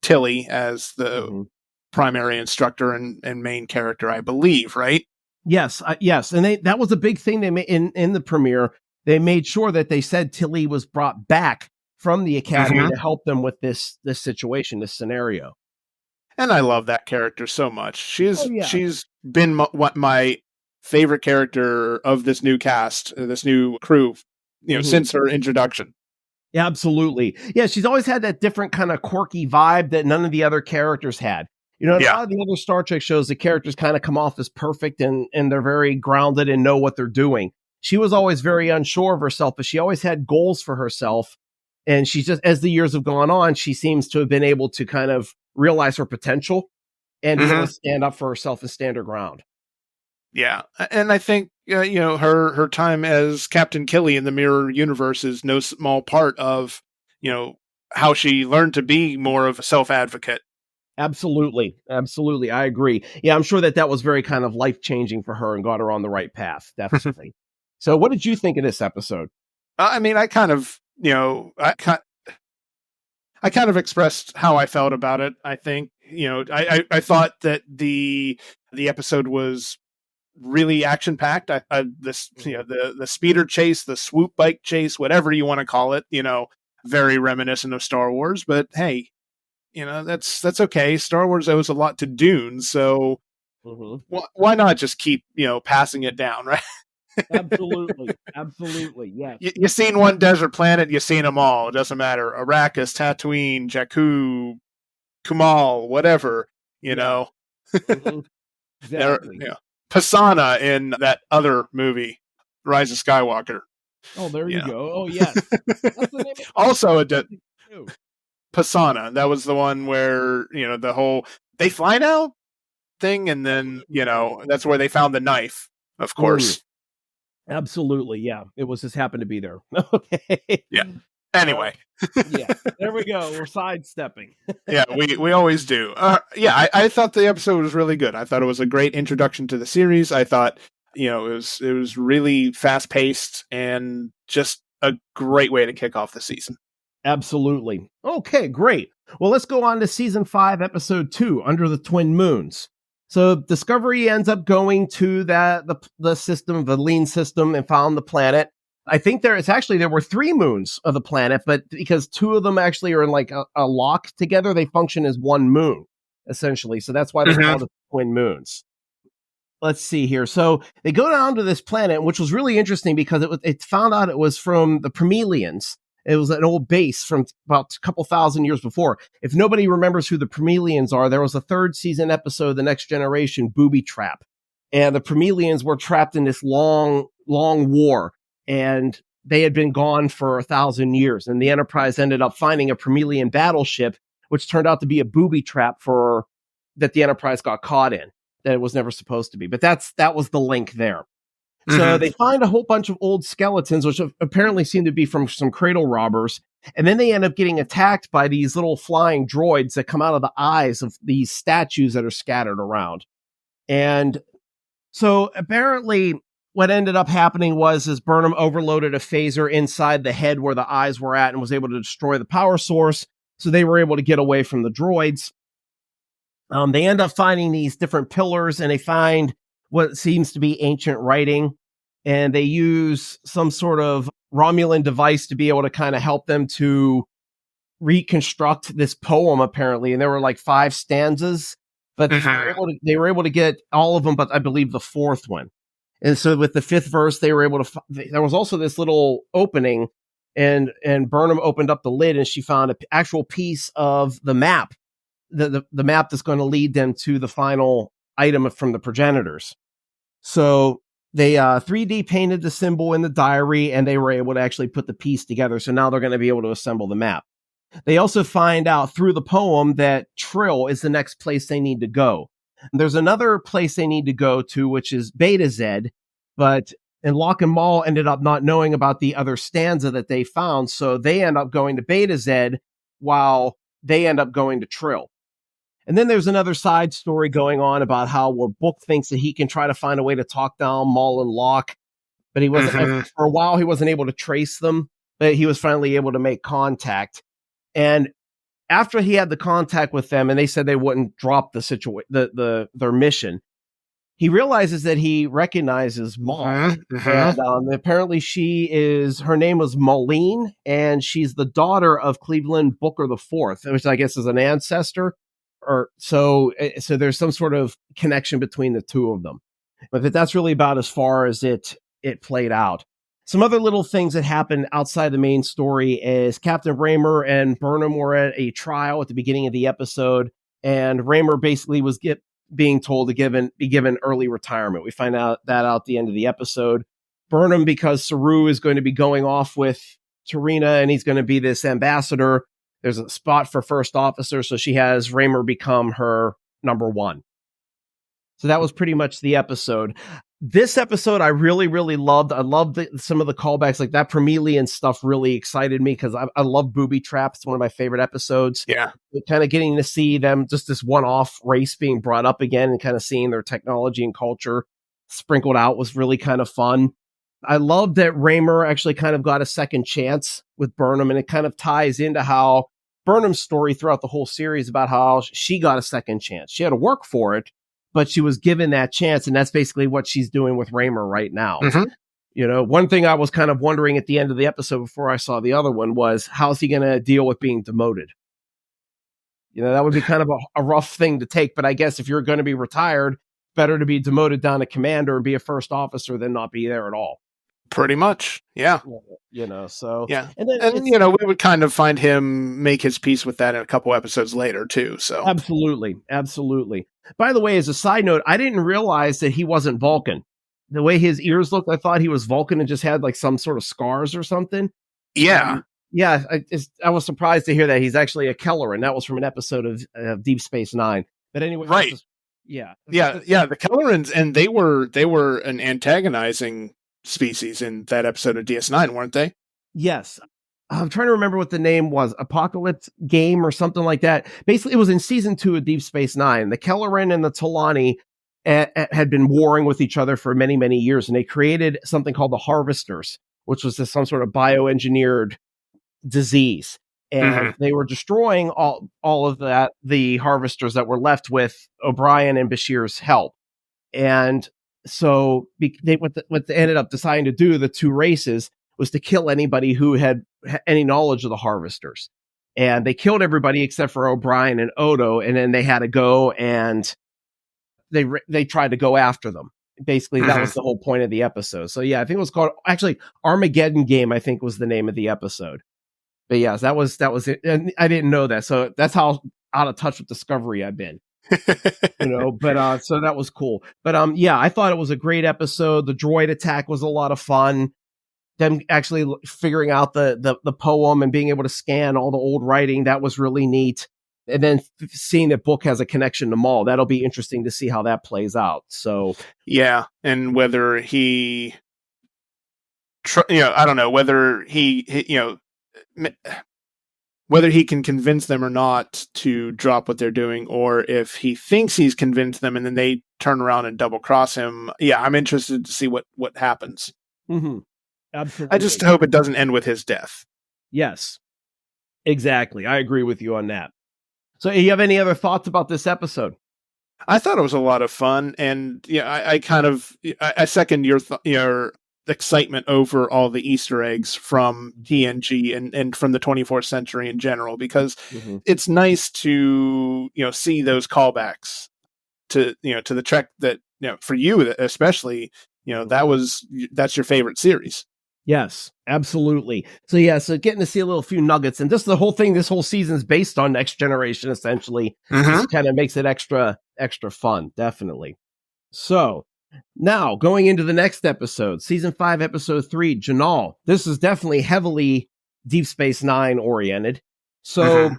Tilly as the primary instructor and main character, I believe, right? Yes, yes, and that was a big thing they made in the premiere. They made sure that they said Tilly was brought back from the Academy to help them with this situation, this scenario. And I love that character so much. She's been my favorite character of this new cast, this new crew, since her introduction. Yeah, absolutely. Yeah, she's always had that different kind of quirky vibe that none of the other characters had. A lot of the other Star Trek shows, the characters kind of come off as perfect and they're very grounded and know what they're doing. She was always very unsure of herself, but she always had goals for herself. And she's just, as the years have gone on, she seems to have been able to kind of realize her potential and be able to stand up for herself and stand her ground. Yeah, and I think her time as Captain Killy in the Mirror Universe is no small part of how she learned to be more of a self-advocate. Absolutely, I agree. Yeah, I'm sure that was very kind of life-changing for her and got her on the right path. Definitely. So, what did you think of this episode? I mean, I kind of expressed how I felt about it. I think, I thought that the episode was really action packed. The speeder chase, the swoop bike chase, whatever you want to call it, very reminiscent of Star Wars. But hey, that's okay. Star Wars owes a lot to Dune, so why not just keep passing it down, right? Absolutely, yes. You seen one desert planet, you seen them all. It doesn't matter. Arrakis, Tatooine, Jakku, Kumal, whatever, Exactly. Pisana in that other movie, Rise of Skywalker. Oh, there you go. Oh, yes. Also Pisana. That was the one where, the whole they fly now thing, and then, that's where they found the knife, of course. Absolutely, yeah. It was just happened to be there. Okay. Yeah. Anyway. Yeah. There we go. We're sidestepping. Yeah, we always do. I thought the episode was really good. I thought it was a great introduction to the series. I thought, it was really fast paced and just a great way to kick off the season. Absolutely. Okay, great. Well, let's go on to season 5, episode 2, Under the Twin Moons. So Discovery ends up going to the system, the Lean system, and found the planet. I think there were 3 moons of the planet, but because 2 of them actually are in like a lock together, they function as one moon, essentially. So that's why they're called the twin moons. Let's see here. So they go down to this planet, which was really interesting because it found out it was from the Promelians. It was an old base from about a couple thousand years before. If nobody remembers who the Promelians are, there was a 3rd season episode, The Next Generation, Booby Trap. And the Promelians were trapped in this long, long war. And they had been gone for 1,000 years. And the Enterprise ended up finding a Promelian battleship, which turned out to be a booby trap that the Enterprise got caught in, that it was never supposed to be. But that was the link there. So they find a whole bunch of old skeletons, which apparently seem to be from some cradle robbers. And then they end up getting attacked by these little flying droids that come out of the eyes of these statues that are scattered around. And so apparently what ended up happening was Burnham overloaded a phaser inside the head where the eyes were at and was able to destroy the power source. So they were able to get away from the droids. They end up finding these different pillars, and they find what seems to be ancient writing, and they use some sort of Romulan device to be able to kind of help them to reconstruct this poem, apparently. And there were like 5 stanzas, but they were able to get all of them, but I believe the 4th one. And so with the 5th verse, they were able to, there was also this little opening, and Burnham opened up the lid and she found an actual piece of the map, the map that's going to lead them to the final item from the progenitors. So they 3D painted the symbol in the diary, and they were able to actually put the piece together. So now they're going to be able to assemble the map. They also find out through the poem that Trill is the next place they need to go. And there's another place they need to go to, which is Beta Z, and Locke and Maul ended up not knowing about the other stanza that they found. So they end up going to Beta Z while they end up going to Trill. And then there's another side story going on about how Book thinks that he can try to find a way to talk down Maul and Locke, but he wasn't, for a while, he wasn't able to trace them, but he was finally able to make contact. And after he had the contact with them and they said they wouldn't drop their mission, he realizes that he recognizes Maul. And apparently her name was Maureen, and she's the daughter of Cleveland Booker IV, which I guess is an ancestor. So there's some sort of connection between the two of them. But that's really about as far as it played out. Some other little things that happened outside the main story is Captain Raymer and Burnham were at a trial at the beginning of the episode, and Raymer basically was being told to be given early retirement. We find out that at the end of the episode. Burnham, because Saru is going to be going off with Tarina and he's going to be this ambassador, there's a spot for first officer, so she has Raymer become her number one. So that was pretty much the episode. This episode I really, really loved. I loved some of the callbacks, like that Promelian stuff really excited me because I love booby traps. It's one of my favorite episodes. Yeah. Kind of getting to see them, just this one-off race being brought up again and kind of seeing their technology and culture sprinkled out was really kind of fun. I love that Raymer actually kind of got a second chance with Burnham, and it kind of ties into how Burnham's story throughout the whole series about how she got a second chance. She had to work for it, but she was given that chance, and that's basically what she's doing with Raymer right now. One thing I was kind of wondering at the end of the episode before I saw the other one was, how's he going to deal with being demoted? That would be kind of a rough thing to take, but I guess if you're going to be retired, better to be demoted down to commander and be a first officer than not be there at all. Pretty much. Yeah. So. Yeah. And we would kind of find him make his peace with that in a couple episodes later, too. So. Absolutely. By the way, as a side note, I didn't realize that he wasn't Vulcan. The way his ears looked, I thought he was Vulcan and just had like some sort of scars or something. Yeah. I was surprised to hear that he's actually a Kelleran. That was from an episode of Deep Space Nine. But anyway. Right. Yeah. The Kellerans, and they were an antagonizing species in that episode of DS9, weren't they? Yes. I'm trying to remember what the name was. Apocalypse Game or something like that. Basically, it was in season 2 of Deep Space Nine. The Kelleran and the Talani had been warring with each other for many, many years, and they created something called the Harvesters, which was some sort of bioengineered disease. And they were destroying all of the Harvesters that were left with O'Brien and Bashir's help. And so what they ended up deciding to do, the two races, was to kill anybody who had any knowledge of the Harvesters. And they killed everybody except for O'Brien and Odo, and then they had to go and they tried to go after them. Basically, that was the whole point of the episode. So yeah, I think it was called, actually, Armageddon Game, I think was the name of the episode. But yeah, that was it. And I didn't know that. So that's how out of touch with Discovery I've been. But so that was cool. But I thought it was a great episode. The droid attack was a lot of fun. Them actually figuring out the poem and being able to scan all the old writing, that was really neat. And then seeing that Book has a connection to Maul, that'll be interesting to see how that plays out. So yeah, and whether he, I don't know whether whether he can convince them or not to drop what they're doing, or if he thinks he's convinced them and then they turn around and double cross him. Yeah, I'm interested to see what happens. Absolutely. I just hope it doesn't end with his death. Yes, exactly. I agree with you on that. So you have any other thoughts about this episode? I thought it was a lot of fun, and I second your excitement over all the Easter eggs from TNG and from the 24th century in general, because it's nice to see those callbacks to the Trek that for you especially that's your favorite series. Yes, absolutely. So getting to see a few nuggets, and just the whole thing, this whole season is based on Next Generation essentially. Just kind of makes it extra fun, definitely. So now, going into the next episode, Season 5, Episode 3, Janal. This is definitely heavily Deep Space Nine oriented. So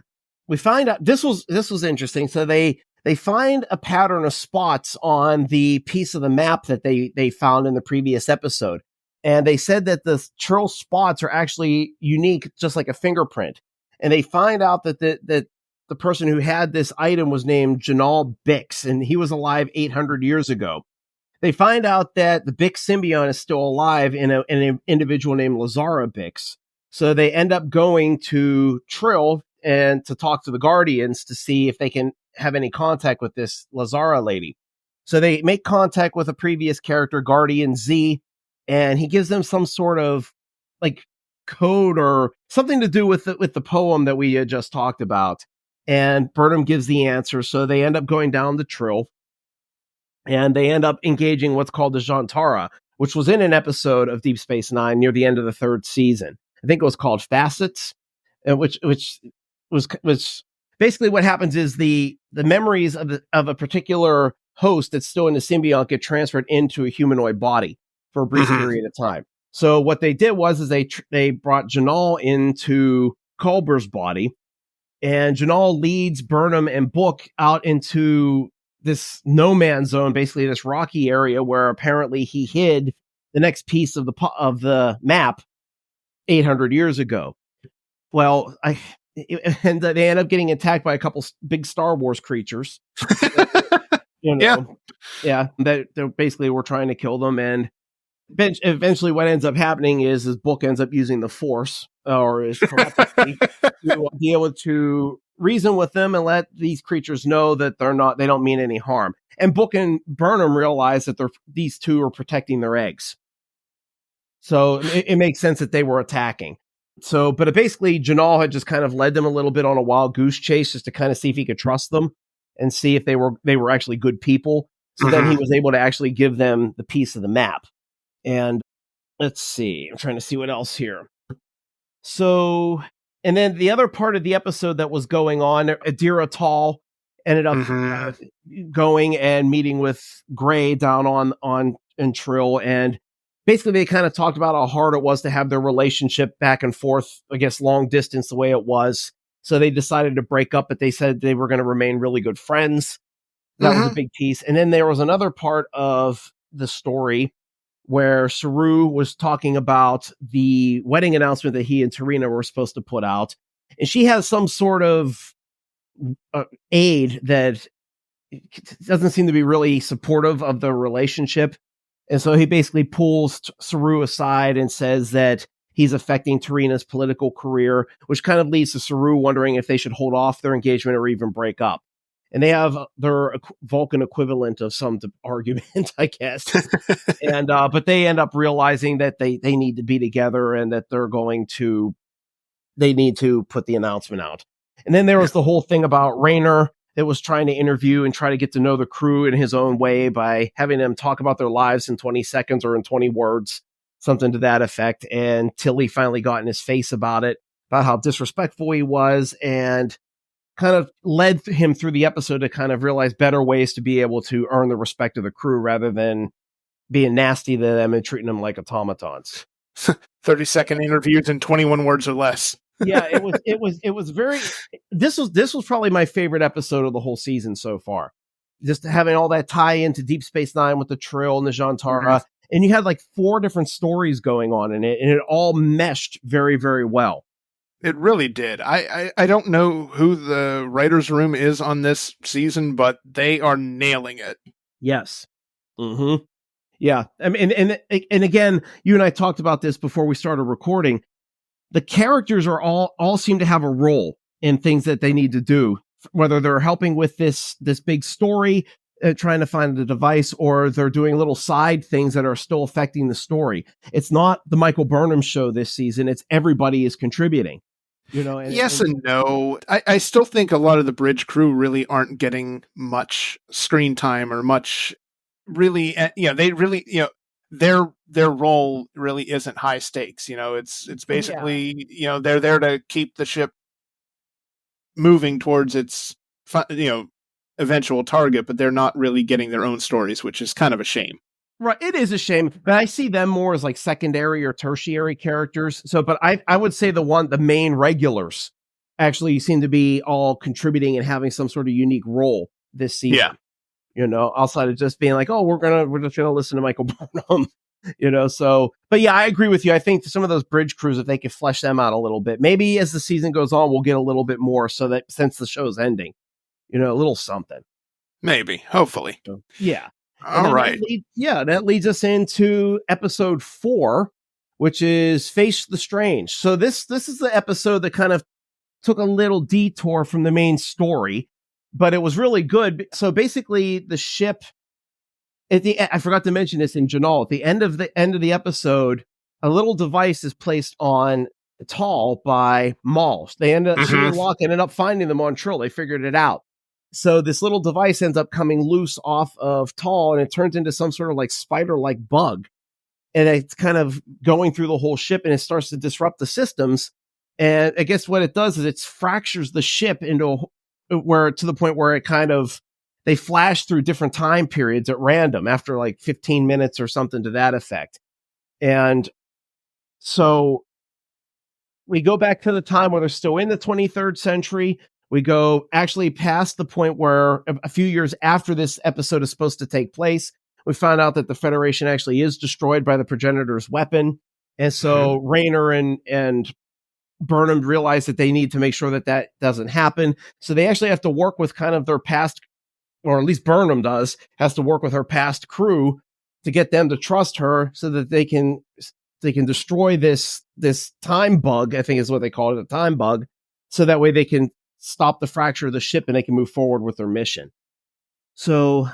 we find out, this was interesting. So they find a pattern of spots on the piece of the map that they found in the previous episode. And they said that the churl spots are actually unique, just like a fingerprint. And they find out that the person who had this item was named Janal Bix, and he was alive 800 years ago. They find out that the Bix symbiont is still alive in an individual named Lazara Bix. So they end up going to Trill and to talk to the Guardians to see if they can have any contact with this Lazara lady. So they make contact with a previous character, Guardian Z, and he gives them some sort of like code or something to do with the poem that we had just talked about. And Burnham gives the answer. So they end up going down the Trill. And they end up engaging what's called the Jantara, which was in an episode of Deep Space Nine near the end of the 3rd season. I think it was called Facets, which was basically what happens is the memories of a particular host that's still in the symbiont get transferred into a humanoid body for a brief period of time. So what they did was they brought Janal into Culber's body, and Janal leads Burnham and Book out into this no man's zone, basically this rocky area where apparently he hid the next piece of the map 800 years ago. Well, and they end up getting attacked by a couple big Star Wars creatures. Yeah, that basically were trying to kill them, and eventually what ends up happening is his Book ends up using the Force or his telepathy to be able to reason with them and let these creatures know that they don't mean any harm. And Book and Burnham realize that these two are protecting their eggs. So it makes sense that they were attacking. So, but basically Janal had just kind of led them a little bit on a wild goose chase just to kind of see if he could trust them and see if they were actually good people. So then he was able to actually give them the piece of the map. And let's see, I'm trying to see what else here. So, and then the other part of the episode that was going on, Adira Tal ended up going and meeting with Gray down in Trill, and basically they kind of talked about how hard it was to have their relationship back and forth, I guess long distance the way it was. So they decided to break up, but they said they were going to remain really good friends. That was a big piece. And then there was another part of the story where Saru was talking about the wedding announcement that he and Tarina were supposed to put out. And she has some sort of aide that doesn't seem to be really supportive of the relationship. And so he basically pulls Saru aside and says that he's affecting Tarina's political career, which kind of leads to Saru wondering if they should hold off their engagement or even break up. And they have their Vulcan equivalent of some argument, I guess. And but they end up realizing that they need to be together and that they need to put the announcement out. And then there was the whole thing about Rayner that was trying to interview and try to get to know the crew in his own way by having them talk about their lives in 20 seconds or in 20 words, something to that effect. And Tilly finally got in his face about it, about how disrespectful he was, and kind of led him through the episode to kind of realize better ways to be able to earn the respect of the crew rather than being nasty to them and treating them like automatons. 30-second interviews in 21 words or less. Yeah, it was very, this was probably my favorite episode of the whole season so far. Just having all that tie into Deep Space Nine with the Trill and the Jantara. And you had like 4 different stories going on in it, and it all meshed very, very well. It really did. I don't know who the writer's room is on this season, but they are nailing it. Yes. Mm-hmm. Yeah. I mean, and again, you and I talked about this before we started recording. The characters are all seem to have a role in things that they need to do, whether they're helping with this big story, trying to find the device, or they're doing little side things that are still affecting the story. It's not the Michael Burnham show this season. It's everybody is contributing. Yes and no. I still think a lot of the bridge crew really aren't getting much screen time or much really, they really, their role really isn't high stakes. It's basically, they're there to keep the ship moving towards its, eventual target, but they're not really getting their own stories, which is kind of a shame. Right. It is a shame, but I see them more as like secondary or tertiary characters. So, but I would say the main regulars actually seem to be all contributing and having some sort of unique role this season. Yeah. Outside of just being like, oh, we're just going to listen to Michael Burnham. So, but yeah, I agree with you. I think some of those bridge crews, if they could flesh them out a little bit, maybe as the season goes on, we'll get a little bit more so that since the show's ending, a little something. Maybe, hopefully. So, yeah. All right. That leads us into episode 4, which is Face the Strange. So this is the episode that kind of took a little detour from the main story, but it was really good. So basically the ship I forgot to mention this in Janal, at the end of the episode, a little device is placed on TotE by Maul. They ended up finding them on Trill. They figured it out. So this little device ends up coming loose off of TotE, and it turns into some sort of like spider-like bug. And it's kind of going through the whole ship, and it starts to disrupt the systems. And I guess what it does is it fractures the ship to the point where it kind of, they flash through different time periods at random after like 15 minutes or something to that effect. And so we go back to the time where they're still in the 23rd century. We go actually past the point where a few years after this episode is supposed to take place, we find out that the Federation actually is destroyed by the Progenitor's weapon. And so Rayner and Burnham realize that they need to make sure that doesn't happen. So they actually have to work with kind of their past, or at least Burnham has to work with her past crew to get them to trust her so that they can destroy this time bug, I think is what they call it, a time bug, so that way they can stop the fracture of the ship and they can move forward with their mission. So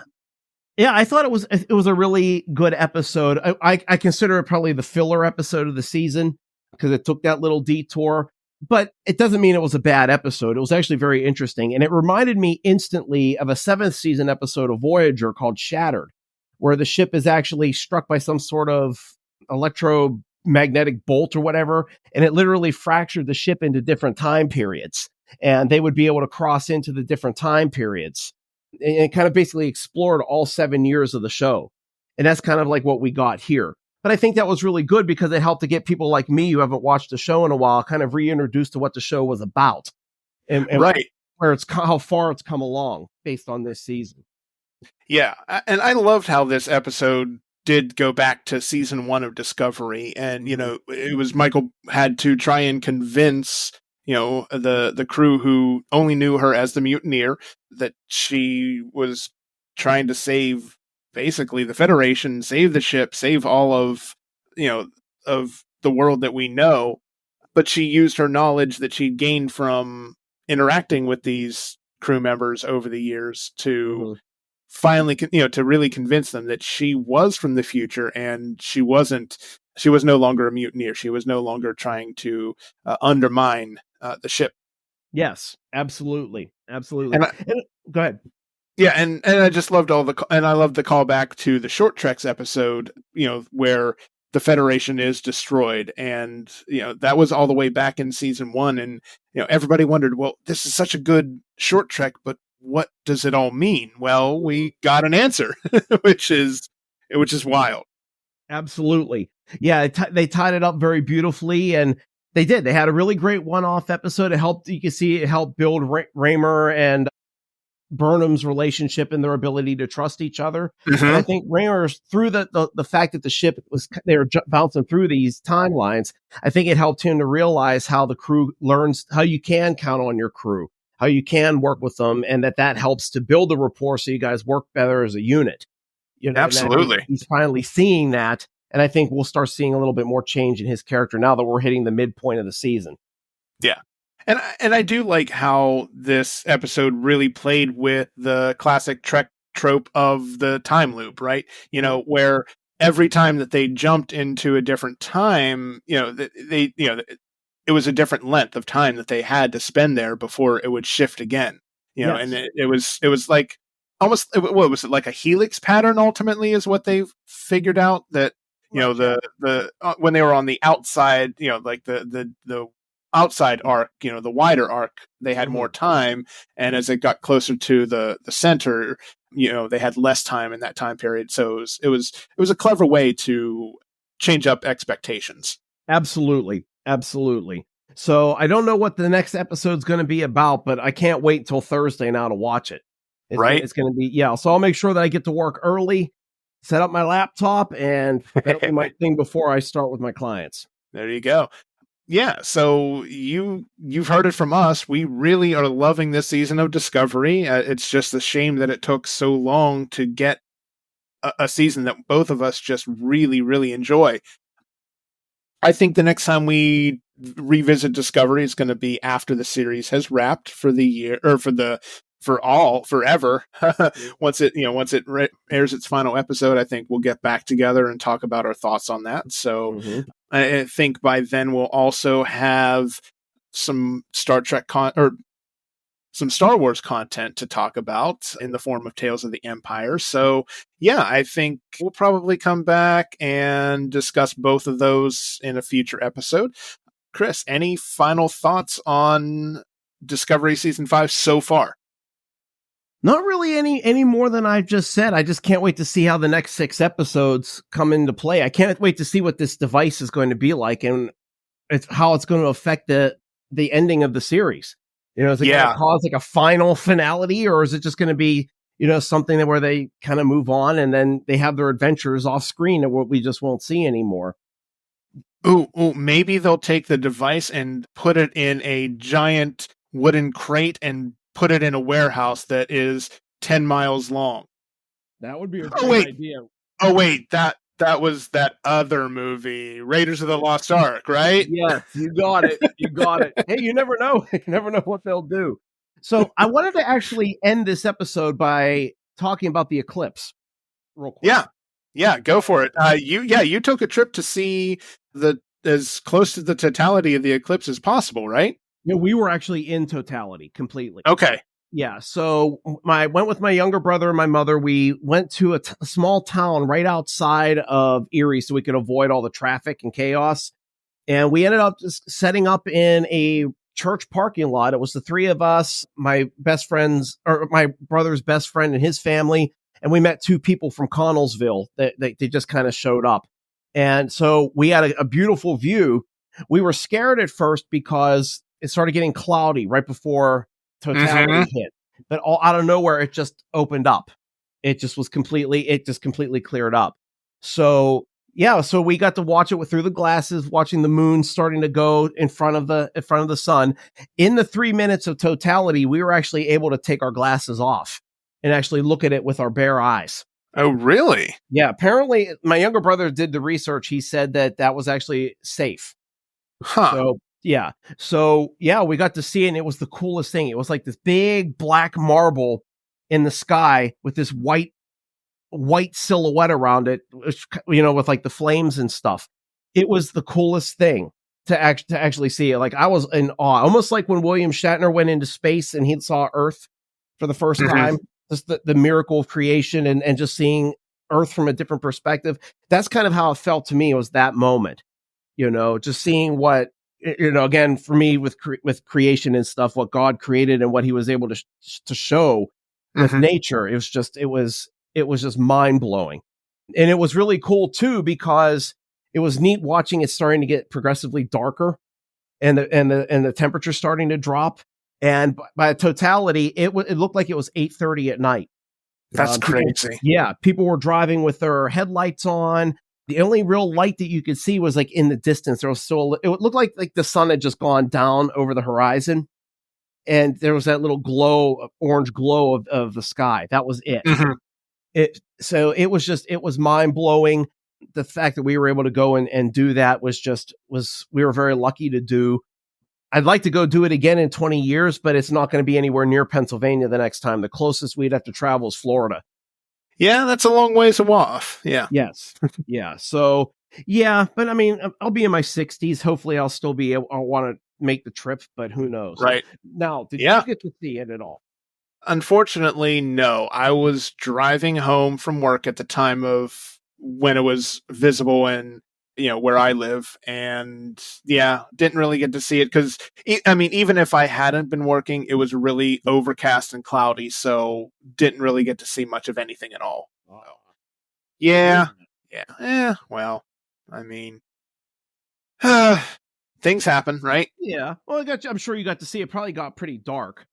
yeah, I thought it was a really good episode. I consider it probably the filler episode of the season because it took that little detour, but it doesn't mean it was a bad episode. It was actually very interesting. And it reminded me instantly of a 7th season episode of Voyager called Shattered, where the ship is actually struck by some sort of electromagnetic bolt or whatever, and it literally fractured the ship into different time periods. And they would be able to cross into the different time periods. And it kind of basically explored all 7 years of the show. And that's kind of like what we got here. But I think that was really good because it helped to get people like me who haven't watched the show in a while kind of reintroduced to what the show was about. And right. How far it's come along based on this season. Yeah. And I loved how this episode did go back to season 1 of Discovery. And, it was Michael had to try and convince the crew who only knew her as the mutineer that she was trying to save basically the Federation, save the ship, save all of the world that we know. But she used her knowledge that she'd gained from interacting with these crew members over the years to finally, to really convince them that she was from the future and she was no longer a mutineer. She was no longer trying to undermine the ship. Yes, absolutely. Absolutely. And go ahead. Yeah. And I just loved I loved the callback to the Short Treks episode, where the Federation is destroyed. And, that was all the way back in season 1. And, everybody wondered, well, this is such a good Short Trek, but what does it all mean? Well, we got an answer, which is wild. Absolutely. Yeah. They tied it up very beautifully, and they did. They had a really great one-off episode. You can see it helped build Raymer and Burnham's relationship and their ability to trust each other. And I think Raymer, through the fact that the ship they were bouncing through these timelines, I think it helped him to realize how the crew learns, how you can count on your crew, how you can work with them, and that helps to build a rapport so you guys work better as a unit. Absolutely. He's finally seeing that. And I think we'll start seeing a little bit more change in his character now that we're hitting the midpoint of the season. Yeah. And I do like how this episode really played with the classic Trek trope of the time loop, right? Where every time that they jumped into a different time, it was a different length of time that they had to spend there before it would shift again. And it was like almost, what was it, like a helix pattern ultimately is what they've figured out, that the when they were on the outside, like the outside arc, the wider arc, they had more time, and as it got closer to the center, they had less time in that time period. So it was a clever way to change up expectations. Absolutely. So I don't know what the next episode's going to be about, but I can't wait until Thursday now to watch it. It's going to be, So I'll make sure that I get to work early set up my laptop, and that'll be my thing before I start with my clients. There you go. Yeah, so you've heard it from us. We really are loving this season of Discovery. It's just a shame that it took so long to get a season that both of us just really, really enjoy. I think the next time we revisit Discovery is going to be after the series has wrapped for the year, or forever. Once it airs its final episode, I think we'll get back together and talk about our thoughts on that. So I think by then we'll also have some Star Trek or some Star Wars content to talk about in the form of Tales of the Empire. So yeah, I think we'll probably come back and discuss both of those in a future episode. Chris, any final thoughts on Discovery Season 5 so far? Not really any more than I've just said. I just can't wait to see how the next 6 episodes come into play. I can't wait to see what this device is going to be like, and how it's going to affect the ending of the series. Is it going to cause like a final finality, or is it just going to be, something where they kind of move on and then they have their adventures off screen that we just won't see anymore? Ooh, maybe they'll take the device and put it in a giant wooden crate and put it in a warehouse that is 10 miles long. That would be a great idea. Oh, wait, that was that other movie, Raiders of the Lost Ark, right? Yes, you got it. You got it. Hey, you never know. You never know what they'll do. So I wanted to actually end this episode by talking about the Eclipse real quick. Yeah, go for it. You took a trip to see as close to the totality of the Eclipse as possible, right? No, we were actually in totality completely. Okay. Yeah, so I went with my younger brother and my mother. We went to a small town right outside of Erie so we could avoid all the traffic and chaos. And we ended up just setting up in a church parking lot. It was the 3 of us, my best friends, or my brother's best friend and his family. And we met 2 people from Connellsville that they just kind of showed up. And so we had a beautiful view. We were scared at first because it started getting cloudy right before totality hit, but all out of nowhere it just opened up. It just completely cleared up. So yeah, so we got to watch it through the glasses, watching the moon starting to go in front of the sun. In the 3 minutes of totality, we were actually able to take our glasses off and actually look at it with our bare eyes. Oh, really? Yeah, apparently my younger brother did the research. He said that was actually safe. Huh. So we got to see it, and it was the coolest thing. It was like this big black marble in the sky with this white silhouette around it, with like the flames and stuff. It was the coolest thing to actually see it. Like, I was in awe, almost like when William Shatner went into space and he saw Earth for the first time. Just the miracle of creation and just seeing Earth from a different perspective. That's kind of how it felt to me. It was that moment, just seeing what, again, for me with creation and stuff, what God created and what he was able to show with nature. It was just mind blowing. And it was really cool too, because it was neat watching it starting to get progressively darker and the temperature starting to drop. And by totality, it looked like it was 8:30 at night. That's crazy. People were driving with their headlights on. The only real light that you could see was like in the distance. There was still, it looked like the sun had just gone down over the horizon, and there was that little orange glow of the sky. That was it. So it was mind blowing. The fact that we were able to go and do that we were very lucky to do. I'd like to go do it again in 20 years, but it's not going to be anywhere near Pennsylvania the next time. The closest we'd have to travel is Florida. Yeah, that's a long ways off. Yeah. Yes. Yeah. So, yeah, but I mean, I'll be in my 60s. Hopefully I'll still be able, I'll want to make the trip, but who knows? Right. Now, did you get to see it at all? Unfortunately, no. I was driving home from work at the time of when it was visible and, where I live. And didn't really get to see it because, even if I hadn't been working, it was really overcast and cloudy. So didn't really get to see much of anything at all. Yeah. Well, things happen, right? Yeah. Well, I'm sure you got to see it. Probably got pretty dark.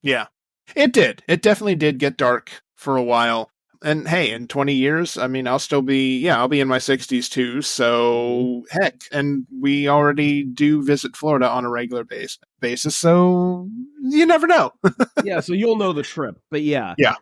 Yeah, it did. It definitely did get dark for a while. And hey, in 20 years, I mean, I'll be in my 60s too. So heck, and we already do visit Florida on a regular basis. So you never know. Yeah, so you'll know the trip. But yeah. Yeah.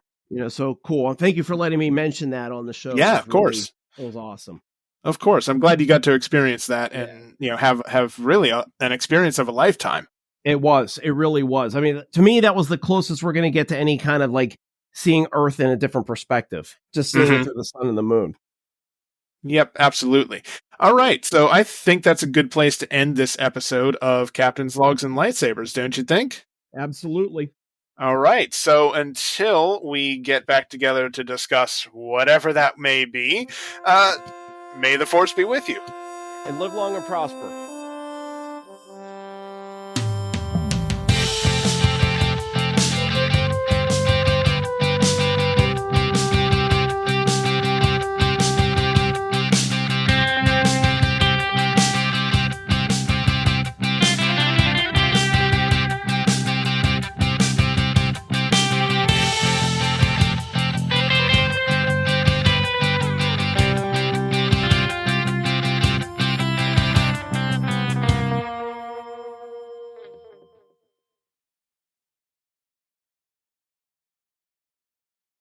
So cool. Thank you for letting me mention that on the show. Yeah, of course. It was awesome. Of course. I'm glad you got to experience that and, have really an experience of a lifetime. It was. It really was. I mean, to me, that was the closest we're going to get to any kind of like seeing Earth in a different perspective. Just seeing it through the sun and the moon. Yep, absolutely. All right. So I think that's a good place to end this episode of Captain's Logs and Lightsabers, don't you think? Absolutely. All right. So until we get back together to discuss whatever that may be, may the Force be with you. And live long and prosper.